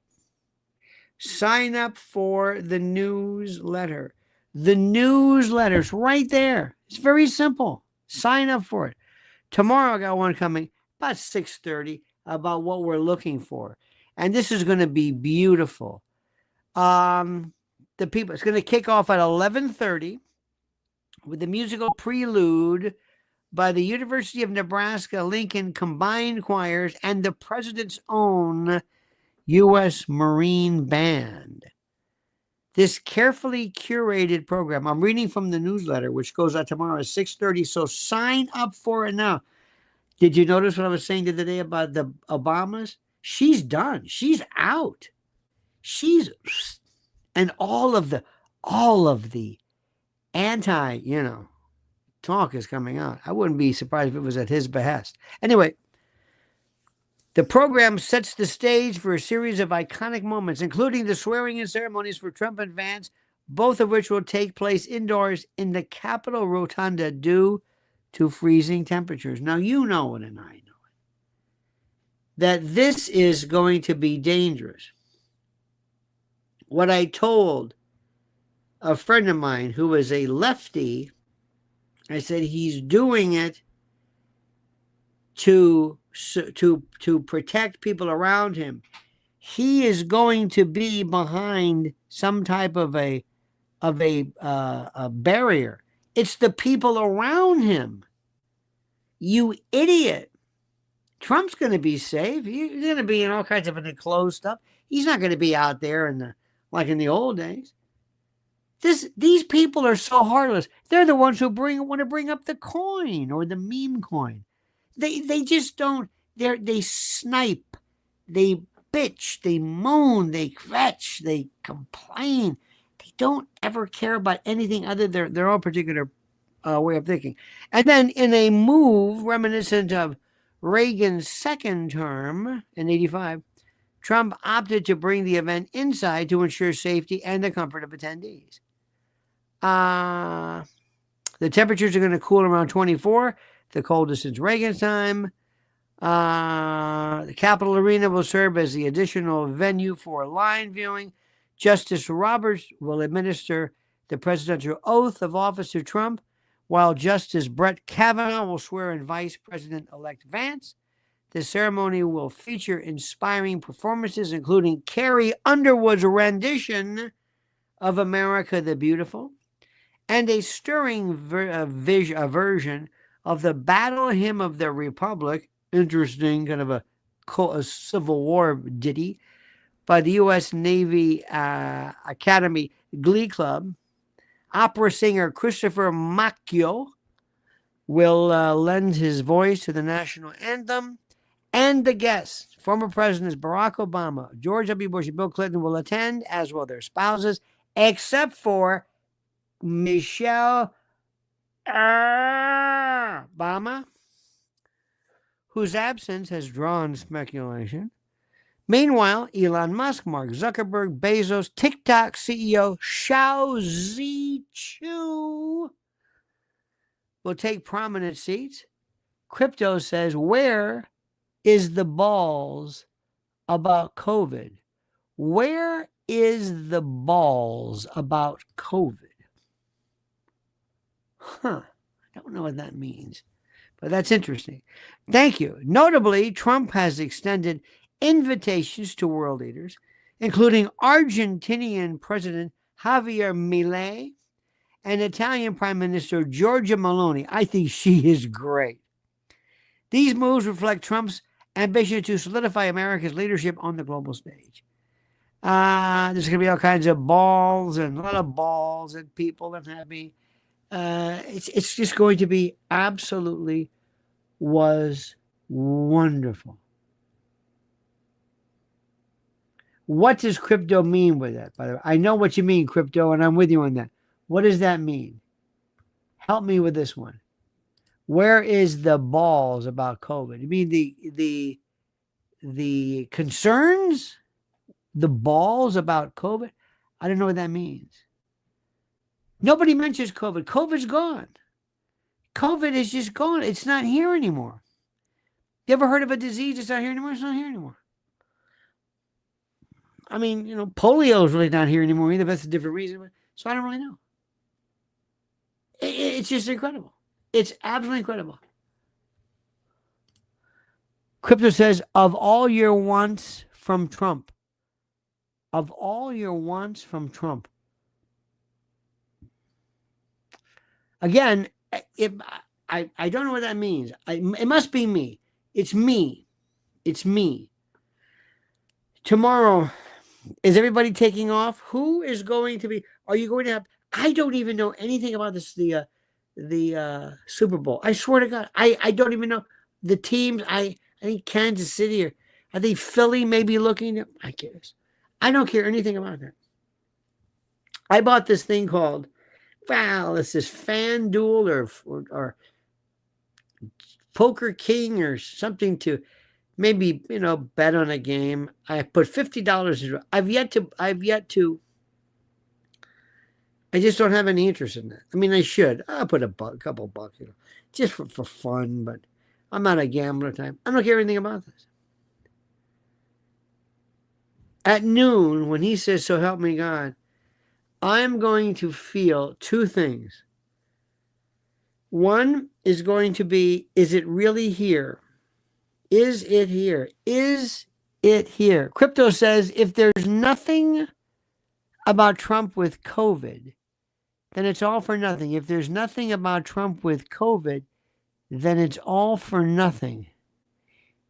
Sign up for the newsletter. The newsletter's right there. It's very simple. Sign up for it. Tomorrow I got one coming about 6:30 about what we're looking for. And this is going to be beautiful. It's going to kick off at 11:30 with the musical prelude by the University of Nebraska-Lincoln Combined Choirs and the President's own U.S. Marine Band. This carefully curated program, I'm reading from the newsletter, which goes out tomorrow at 6:30, so sign up for it now. Did you notice what I was saying the other day about the Obamas? She's done. She's out. And all of the anti, talk is coming out. I wouldn't be surprised if it was at his behest. Anyway, the program sets the stage for a series of iconic moments, including the swearing-in ceremonies for Trump and Vance, both of which will take place indoors in the Capitol Rotunda due to freezing temperatures. Now, you know it and I know it, that this is going to be dangerous. What I told a friend of mine who is a lefty, I said he's doing it to protect people around him. He is going to be behind some type of a barrier. It's the people around him. You idiot. Trump's going to be safe. He's going to be in all kinds of enclosed stuff. He's not going to be out there like in the old days. These people are so heartless. They're the ones who want to bring up the coin or the meme coin. They just don't. They snipe, they bitch, they moan, they fetch, they complain. They don't ever care about anything other than their own particular way of thinking. And then in a move reminiscent of Reagan's second term in '85, Trump opted to bring the event inside to ensure safety and the comfort of attendees. The temperatures are going to cool around 24, the coldest since Reagan's time. The Capitol Arena will serve as the additional venue for line viewing. Justice Roberts will administer the presidential oath of office to Trump, while Justice Brett Kavanaugh will swear in Vice President-elect Vance. The ceremony will feature inspiring performances, including Carrie Underwood's rendition of America the Beautiful, and a stirring version of the Battle Hymn of the Republic, interesting, kind of a Civil War ditty, by the U.S. Navy Academy Glee Club. Opera singer Christopher Macchio will lend his voice to the national anthem, and the guests, former Presidents Barack Obama, George W. Bush, and Bill Clinton, will attend, as will their spouses, except for Michelle Obama, whose absence has drawn speculation. Meanwhile, Elon Musk, Mark Zuckerberg, Bezos, TikTok CEO Shao Zichu will take prominent seats. Crypto says, where is the balls about COVID? Where is the balls about COVID? I don't know what that means, but that's interesting. Thank you. Notably, Trump has extended invitations to world leaders, including Argentinian President Javier Milei and Italian Prime Minister Giorgia Meloni. I think she is great. These moves reflect Trump's ambition to solidify America's leadership on the global stage. There's going to be all kinds of balls and a lot of balls and people and happy. It's just going to be absolutely was wonderful. What does crypto mean with that, by the way? I know what you mean, crypto, and I'm with you on that. What does that mean? Help me with this one. Where is the balls about COVID? You mean the concerns, the balls about COVID. I don't know what that means. Nobody mentions COVID. COVID's gone. COVID is just gone. It's not here anymore. You ever heard of a disease that's not here anymore? It's not here anymore. I mean, polio is really not here anymore either. That's a different reason. So I don't really know. It's just incredible. It's absolutely incredible. Crypto says, of all your wants from Trump, of all your wants from Trump. Again, I don't know what that means. It must be me. It's me. It's me. Tomorrow, is everybody taking off? Who is going to be? Are you going to have? I don't even know anything about this. The Super Bowl. I swear to God, I don't even know the teams. I think Kansas City or I think Philly may be looking. I guess I don't care anything about that. I bought this thing called, it's this FanDuel or Poker King or something to maybe, bet on a game. I put $50. I've yet to. I just don't have any interest in that. I mean, I should. I'll put a couple bucks, just for fun, but I'm not a gambler type. I don't care anything about this. At noon, when he says, so help me God, I'm going to feel two things. One is going to be, is it really here? Is it here? Is it here? Crypto says, if there's nothing about Trump with COVID, then it's all for nothing. If there's nothing about Trump with COVID, then it's all for nothing.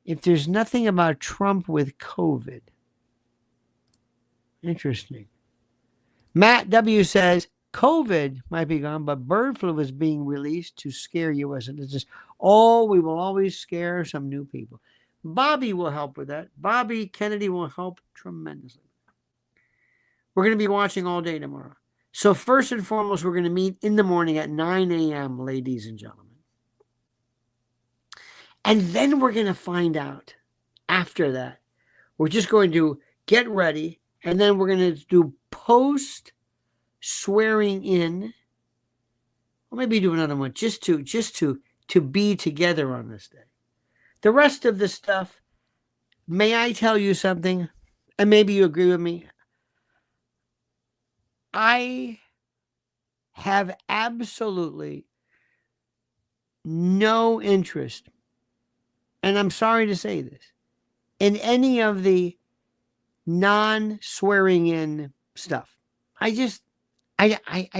If there's nothing about Trump with COVID. Interesting. Matt W. says, COVID might be gone, but bird flu is being released to scare U.S. citizens. We will always scare some new people. Bobby will help with that. Bobby Kennedy will help tremendously. We're going to be watching all day tomorrow. So first and foremost, we're going to meet in the morning at 9 a.m., ladies and gentlemen. And then we're going to find out after that. We're just going to get ready, and then we're going to do post swearing in, or maybe do another one just to be together on this day. The rest of the stuff, may I tell you something? And maybe you agree with me. I have absolutely no interest, and I'm sorry to say this, in any of the non-swearing in stuff. I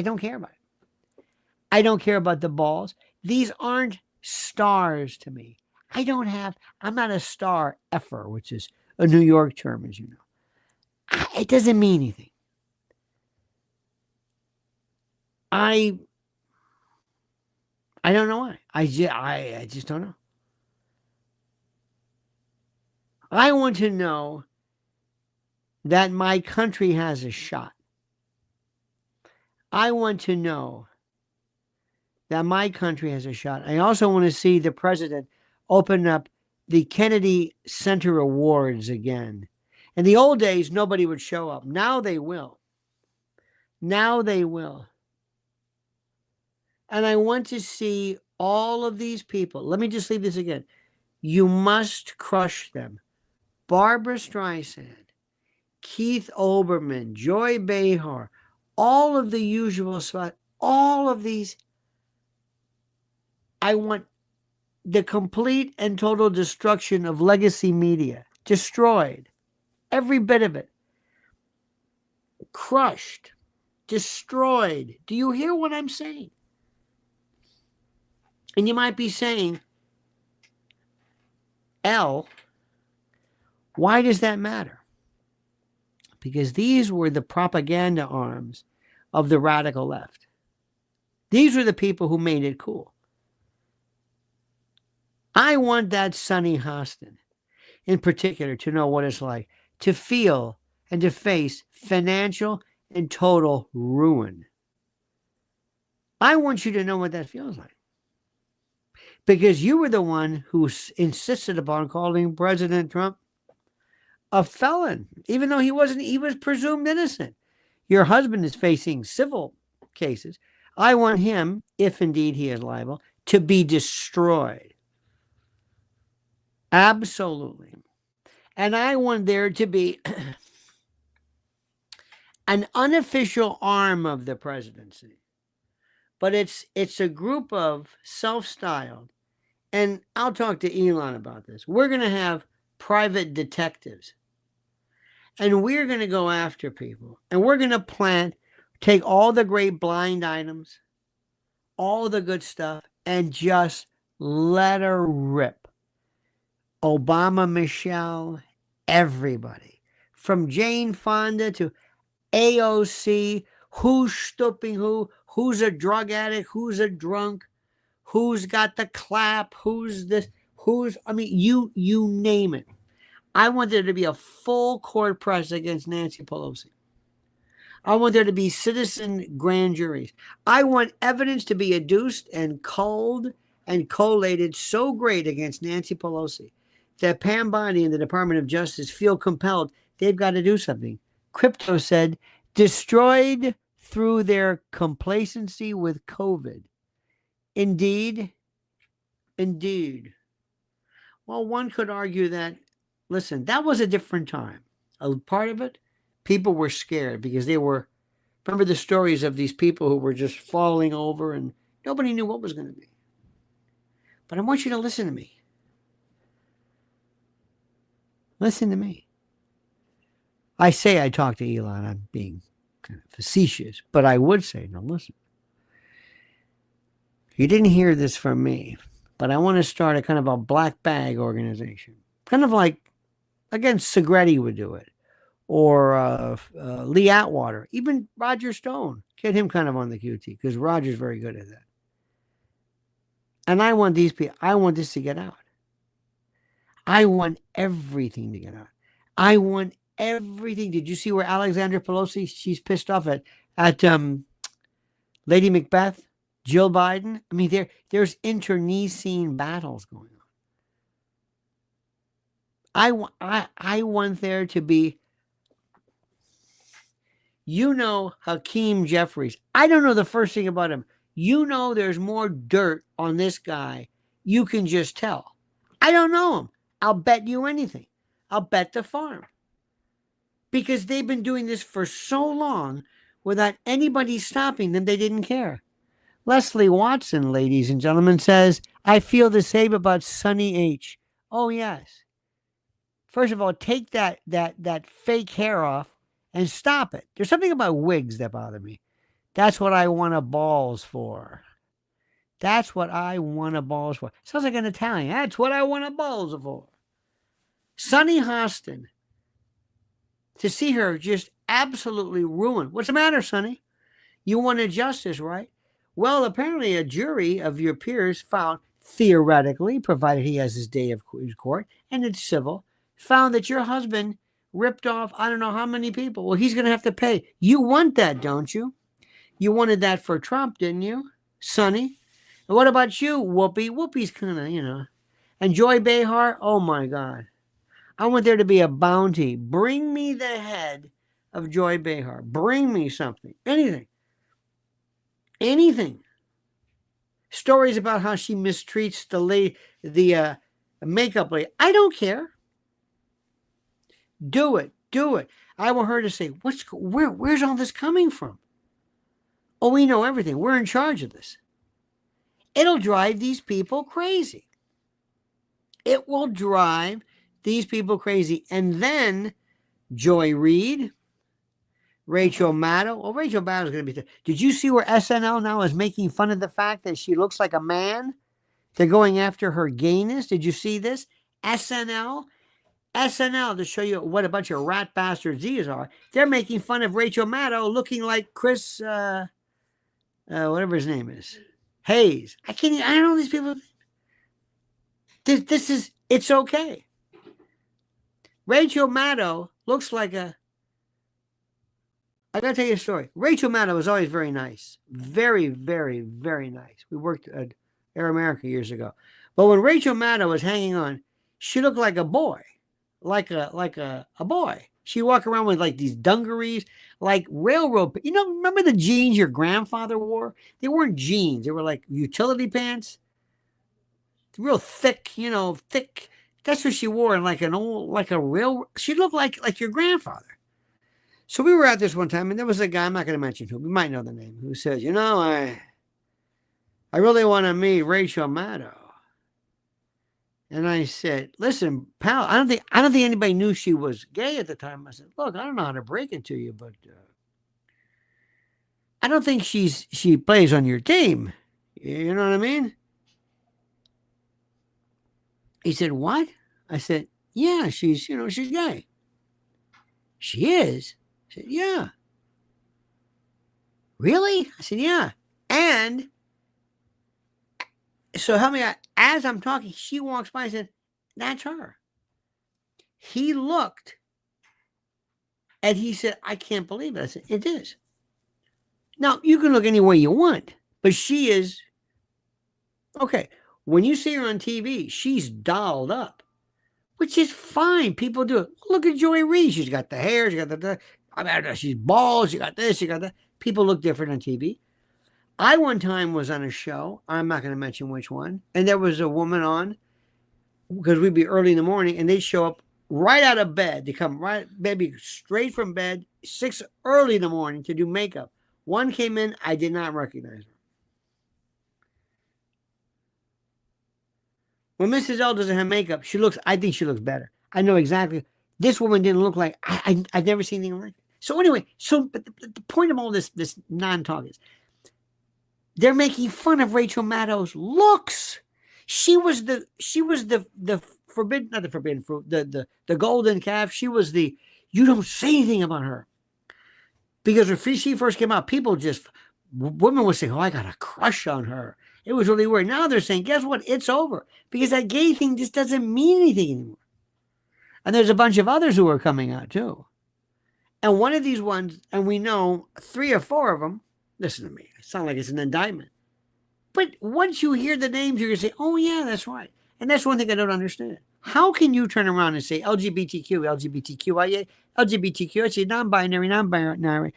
don't care about it. I don't care about the balls. These aren't stars to me. I'm not a star effer, which is a New York term, as you know. It doesn't mean anything. I don't know why. I just don't know. I want to know that my country has a shot. I want to know that my country has a shot. I also want to see the president open up the Kennedy Center Awards again. In the old days, nobody would show up. Now they will. Now they will. And I want to see all of these people. Let me just leave this again. You must crush them. Barbara Streisand, Keith Olbermann, Joy Behar, all of the usual spots, all of these. I want the complete and total destruction of legacy media. Destroyed. Every bit of it. Crushed. Destroyed. Do you hear what I'm saying? And you might be saying, L, why does that matter? Because these were the propaganda arms of the radical left. These were the people who made it cool. I want that Sonny Hostin, in particular, to know what it's like to feel and to face financial and total ruin. I want you to know what that feels like. Because you were the one who insisted upon calling President Trump a felon, even though he was presumed innocent. Your husband is facing civil cases. I want him, if indeed he is liable, to be destroyed. Absolutely. And I want there to be an unofficial arm of the presidency. But it's a group of self-styled, and I'll talk to Elon about this. We're going to have private detectives. And we're going to go after people. And we're going to take all the great blind items, all the good stuff, and just let her rip. Obama, Michelle, everybody. From Jane Fonda to AOC, who's stooping who's a drug addict, who's a drunk, who's got the clap, who's this, you name it. I want there to be a full court press against Nancy Pelosi. I want there to be citizen grand juries. I want evidence to be adduced and culled and collated so great against Nancy Pelosi that Pam Bondi and the Department of Justice feel compelled they've got to do something. Crypto said, destroyed through their complacency with COVID. Indeed. Well, one could argue that, listen, that was a different time. A part of it, people were scared because remember the stories of these people who were just falling over and nobody knew what was going to be. But I want you to listen to me. Listen to me. I say I talk to Elon. I'm being kind of facetious, but I would say, no, listen. You didn't hear this from me, but I want to start a kind of a black bag organization. Kind of like, again, Segretti would do it. Or Lee Atwater. Even Roger Stone. Get him kind of on the QT because Roger's very good at that. And I want this to get out. I want everything to get out. I want everything. Did you see where Alexandra Pelosi, she's pissed off at Lady Macbeth, Jill Biden? I mean, there's internecine battles going on. I want there to be, Hakeem Jeffries. I don't know the first thing about him. There's more dirt on this guy. You can just tell. I don't know him. I'll bet you anything. I'll bet the farm. Because they've been doing this for so long without anybody stopping them, they didn't care. Leslie Watson, ladies and gentlemen, says, I feel the same about Sonny H. Oh, yes. First of all, take that fake hair off and stop it. There's something about wigs that bother me. That's what I want a balls for. That's what I want a balls for. Sounds like an Italian. That's what I want a balls for. Sunny Hostin. To see her just absolutely ruined. What's the matter, Sonny? You wanted justice, right? Well, apparently a jury of your peers found, theoretically, provided he has his day of court, and it's civil, found that your husband ripped off I don't know how many people. Well, he's going to have to pay. You want that, don't you? You wanted that for Trump, didn't you, Sonny? And what about you, Whoopi? Whoopi's kind of, And Joy Behar, oh my God. I want there to be a bounty. Bring me the head of Joy Behar. Bring me something. Anything. Anything. Stories about how she mistreats the makeup lady. I don't care. Do it. I want her to say, where's all this coming from? Oh, we know everything. We're in charge of this. It'll drive these people crazy. It will drive these people crazy. And then Joy Reid, Rachel Maddow. Oh, Rachel Maddow is going to be there. Did you see where SNL now is making fun of the fact that she looks like a man? They're going after her gayness. Did you see this? SNL, to show you what a bunch of rat bastards these are. They're making fun of Rachel Maddow looking like Chris, whatever his name is, Hayes. I don't know these people. It's okay. Rachel Maddow looks like I got to tell you a story. Rachel Maddow was always very nice. Very, very, very nice. We worked at Air America years ago. But when Rachel Maddow was hanging on, she looked like a boy. a boy. She walk around with like these dungarees, like railroad. You know, remember the jeans your grandfather wore? They weren't jeans. They were like utility pants, real thick. You know, thick. That's what she wore, and like an old, like a rail. She looked like your grandfather. So we were at this one time, and there was a guy, I'm not going to mention who, we might know the name, who says, you know, I really want to meet Rachel Maddow. And I said, listen, pal, I don't think anybody knew she was gay at the time. I said, look, I don't know how to break it to you, but I don't think she plays on your team. You know what I mean? He said, what? I said, yeah, she's gay. She is? I said, yeah. Really? I said, yeah. And so help me out. As I'm talking, she walks by and said, that's her. He looked and he said, I can't believe it. I said, it is. Now, you can look any way you want, but she is. Okay. When you see her on TV, she's dolled up, which is fine. People do it. Look at Joy Reid. She's got the hair. She's got she's bald. She got this. She got that. People look different on TV. I one time was on a show. I'm not going to mention which one. And there was a woman on because we'd be early in the morning and they'd show up right out of bed. They come right, maybe straight from bed, 6 early in the morning to do makeup. One came in. I did not recognize her. When Mrs. L doesn't have makeup, I think she looks better. I know exactly. This woman didn't look like, I've never seen anything like it. So anyway, but the point of all this non-talk is, they're making fun of Rachel Maddow's looks. She was the forbidden, not the forbidden fruit, the golden calf. She was you don't say anything about her. Because when she first came out, women would say, oh, I got a crush on her. It was really weird. Now they're saying, guess what? It's over. Because that gay thing just doesn't mean anything anymore. And there's a bunch of others who are coming out too. And one of these ones, and we know 3 or 4 of them, listen to me, it sounds like it's an indictment. But once you hear the names, you're going to say, oh, yeah, that's right. And that's one thing I don't understand. How can you turn around and say LGBTQ, LGBTQIA, LGBTQ, I say non-binary, non-binary.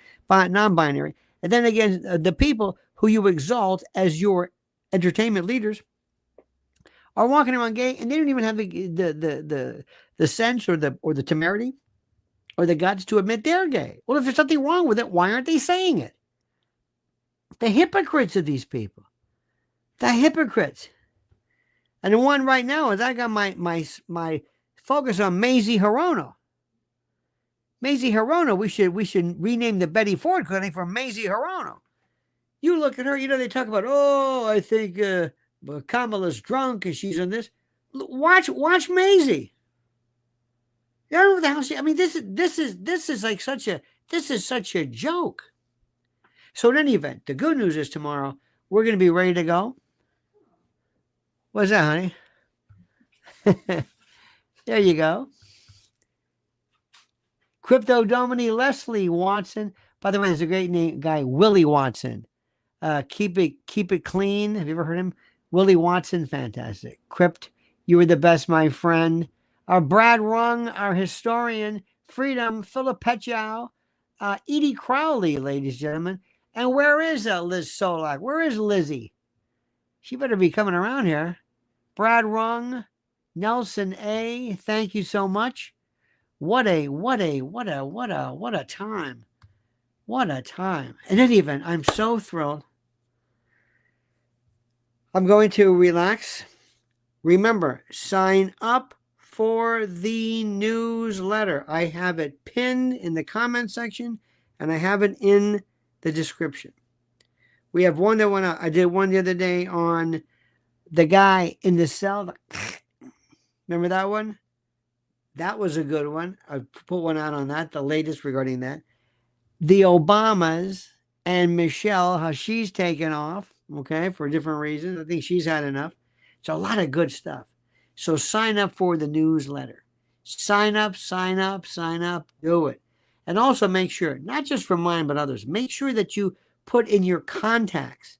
And then again, the people who you exalt as your entertainment leaders are walking around gay, and they don't even have the sense or the temerity or the guts to admit they're gay. Well, if there's something wrong with it, why aren't they saying it? The hypocrites of these people. The hypocrites. And the one right now is I got my focus on Mazie Hirono. Mazie Hirono, we should rename the Betty Ford clinic for Mazie Hirono. You look at her, they talk about, oh, I think Kamala's drunk and she's on this. Watch Maisie. You don't know what the hell I mean, this is like such a joke. So in any event, the good news is tomorrow we're going to be ready to go. What's that, honey? There you go. Crypto Domini Leslie Watson. By the way, there's a great name guy, Willie Watson. Keep it clean. Have you ever heard him? Willie Watson, fantastic. Crypt, you were the best, my friend. Our Brad Rung, our historian, Freedom, Philip Petchow, Edie Crowley, ladies and gentlemen. And where is Liz Solak? Where is Lizzie? She better be coming around here. Brad Rung, Nelson A. Thank you so much. What a time. What a time. In any event, I'm so thrilled. I'm going to relax. Remember, sign up for the newsletter. I have it pinned in the comment section, and I have it in the description. We have one that went out. I did one the other day on the guy in the cell. Remember that one? That was a good one. I put one out on that, the latest regarding that. The Obamas and Michelle, how she's taken off, okay, for different reasons. I think she's had enough. It's a lot of good stuff. So sign up for the newsletter. Sign up, do it. And also make sure, not just for mine, but others, make sure that you put in your contacts,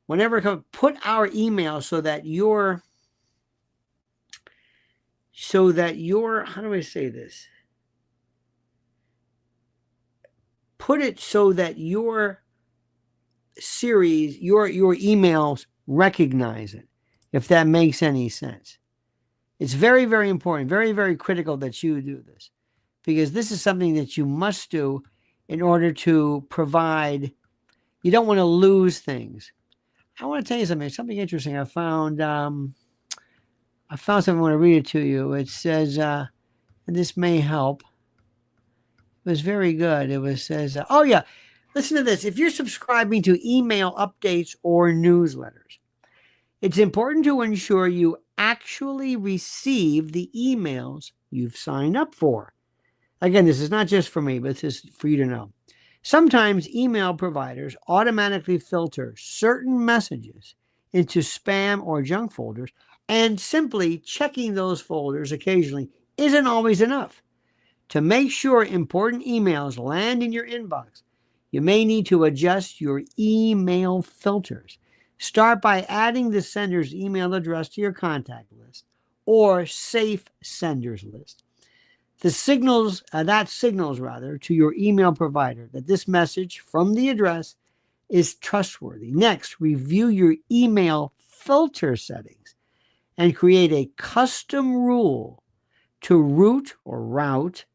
whenever it comes, put our email so that so that your, how do I say this? Put it so that your series, your emails recognize it, if that makes any sense. It's very, very important, very, very critical that you do this, because this is something that you must do in order to provide. You don't want to lose things. I want to tell you something interesting. I found something. I want to read it to you. It says, and this may help. It was very good. It says, oh yeah, listen to this. If you're subscribing to email updates or newsletters, it's important to ensure you actually receive the emails you've signed up for. Again, this is not just for me, but this is for you to know. Sometimes email providers automatically filter certain messages into spam or junk folders, and simply checking those folders occasionally isn't always enough. To make sure important emails land in your inbox, you may need to adjust your email filters. Start by adding the sender's email address to your contact list or safe senders list. That signals to your email provider that this message from the address is trustworthy. Next, review your email filter settings and create a custom rule to route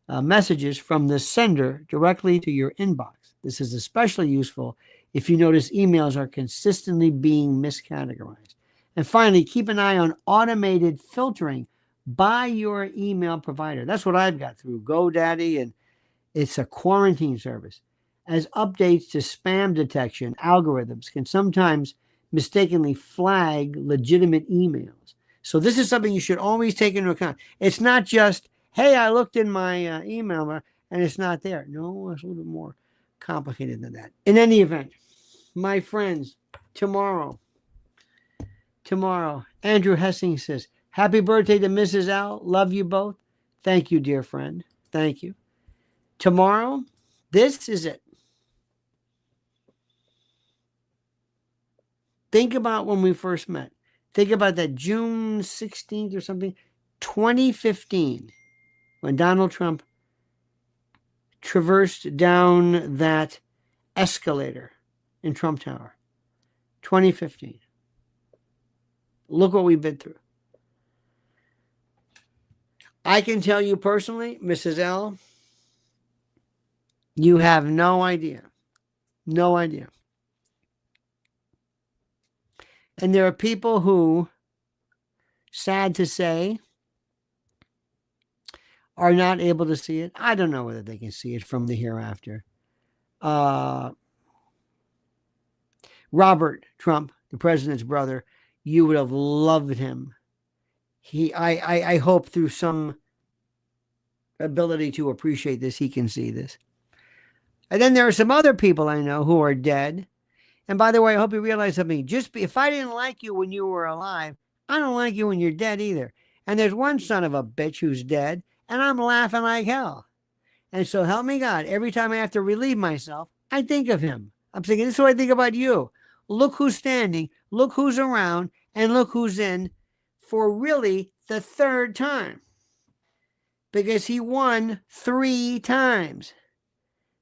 messages from the sender directly to your inbox. This is especially useful if you notice emails are consistently being miscategorized. And finally, keep an eye on automated filtering by your email provider. That's what I've got through GoDaddy, and it's a quarantine service, as updates to spam detection algorithms can sometimes mistakenly flag legitimate emails. So this is something you should always take into account. It's not just, hey, I looked in my email and it's not there. No, it's a little bit more complicated than that. In any event, my friends, tomorrow, Andrew Hessing says, happy birthday to Mrs. L. Love you both. Thank you, dear friend. Thank you. Tomorrow, this is it. Think about when we first met. Think about that June 16th or something, 2015, when Donald Trump traversed down that escalator in Trump Tower. 2015. Look what we've been through. I can tell you personally, Mrs. L, you have no idea. No idea. And there are people who, sad to say, are not able to see it. I don't know whether they can see it from the hereafter. Robert Trump, the president's brother, you would have loved him. I hope through some ability to appreciate this, he can see this. And then there are some other people I know who are dead. And by the way, I hope you realize something. If I didn't like you when you were alive, I don't like you when you're dead either. And there's one son of a bitch who's dead, and I'm laughing like hell. And so help me God, every time I have to relieve myself, I think of him. I'm thinking, this is what I think about you. Look who's standing, look who's around, and look who's in for really the third time. Because he won 3 times.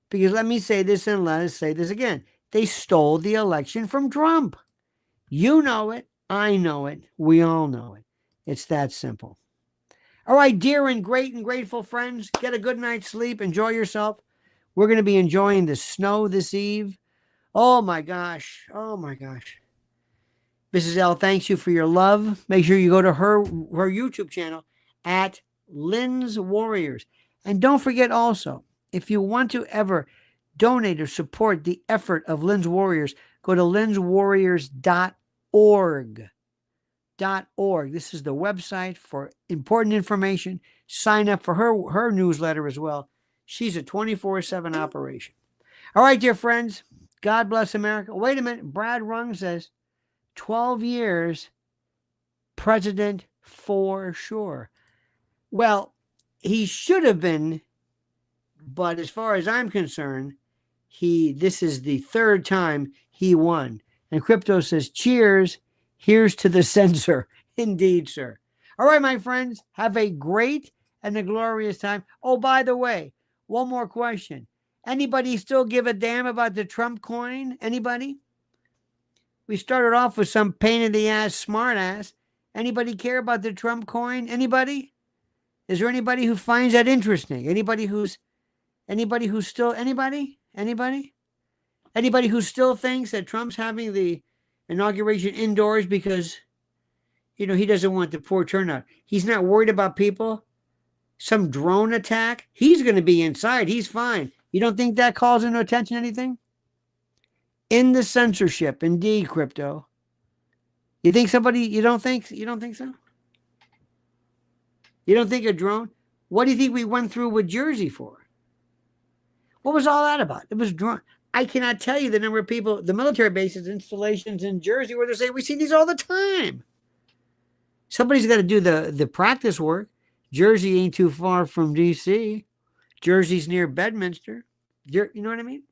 Because let me say this and let us say this again. They stole the election from Trump. You know it. I know it. We all know it. It's that simple. All right, dear and great and grateful friends, get a good night's sleep. Enjoy yourself. We're going to be enjoying the snow this eve. Oh, my gosh. Oh, my gosh. Mrs. L, thanks you for your love. Make sure you go to her YouTube channel at Lynn's Warriors. And don't forget also, if you want to ever donate or support the effort of Lynn's Warriors, go to lynswarriors.org. This is the website for important information. Sign up for her newsletter as well. She's a 24/7 operation. All right, dear friends, God bless America. Wait a minute. Brad Rung says 12 years president for sure. Well, he should have been, but as far as I'm concerned, this is the 3rd time he won. And Crypto says, cheers, here's to the censor. Indeed, sir. All right, my friends, have a great and a glorious time. Oh, by the way, one more question. Anybody still give a damn about the Trump coin? Anybody? We started off with some pain in the ass, smart ass. Anybody care about the Trump coin? Anybody? Is there anybody who finds that interesting? Anybody who's still anybody who still thinks that Trump's having the inauguration indoors because he doesn't want the poor turnout? He's not worried about people. Some drone attack. He's going to be inside. He's fine. You don't think that calls into attention anything? In the censorship, indeed, crypto. You think somebody? You don't think so? You don't think a drone? What do you think we went through with Jersey for? What was all that about? It was drone. I cannot tell you the number of people, the military bases, installations in Jersey where they're saying, we see these all the time. Somebody's got to do the practice work. Jersey ain't too far from D.C. Jersey's near Bedminster. You know what I mean?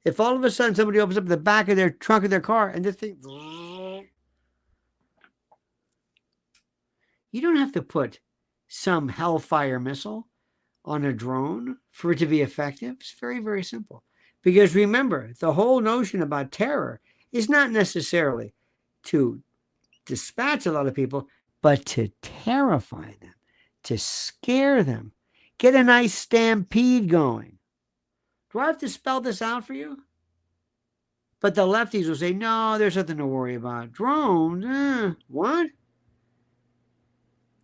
If all of a sudden somebody opens up the back of their trunk of their car and this thing, you don't have to put some hellfire missile on a drone for it to be effective. It's very, very simple. Because remember, the whole notion about terror is not necessarily to dispatch a lot of people, but to terrify them, to scare them, get a nice stampede going. Do I have to spell this out for you? But the lefties will say, no, there's nothing to worry about. Drones, what?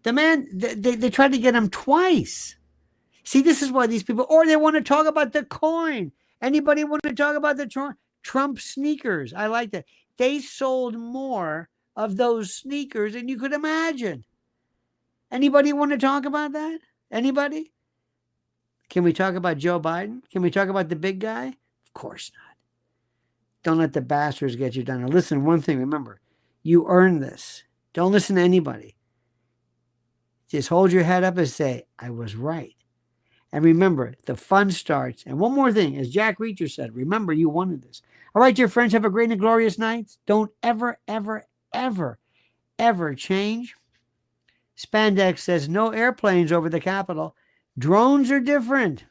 The man, they tried to get him twice. See, this is why these people, or they want to talk about the coin. Anybody want to talk about the Trump sneakers? I like that. They sold more of those sneakers than you could imagine. Anybody want to talk about that? Anybody? Can we talk about Joe Biden? Can we talk about the big guy? Of course not. Don't let the bastards get you down. Now listen, one thing, remember, you earned this. Don't listen to anybody. Just hold your head up and say, I was right. And remember, the fun starts. And one more thing, as Jack Reacher said, remember, you wanted this. All right, dear friends, have a great and glorious night. Don't ever, ever, ever, ever change. Spandex says no airplanes over the Capitol. Drones are different.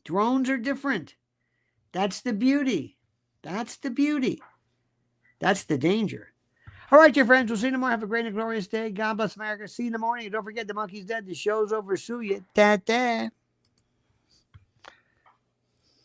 Drones are different. That's the beauty. That's the beauty. That's the danger. All right, dear friends, we'll see you tomorrow. Have a great and glorious day. God bless America. See you in the morning. And don't forget, the monkey's dead. The show's over. Sue you. Ta-ta.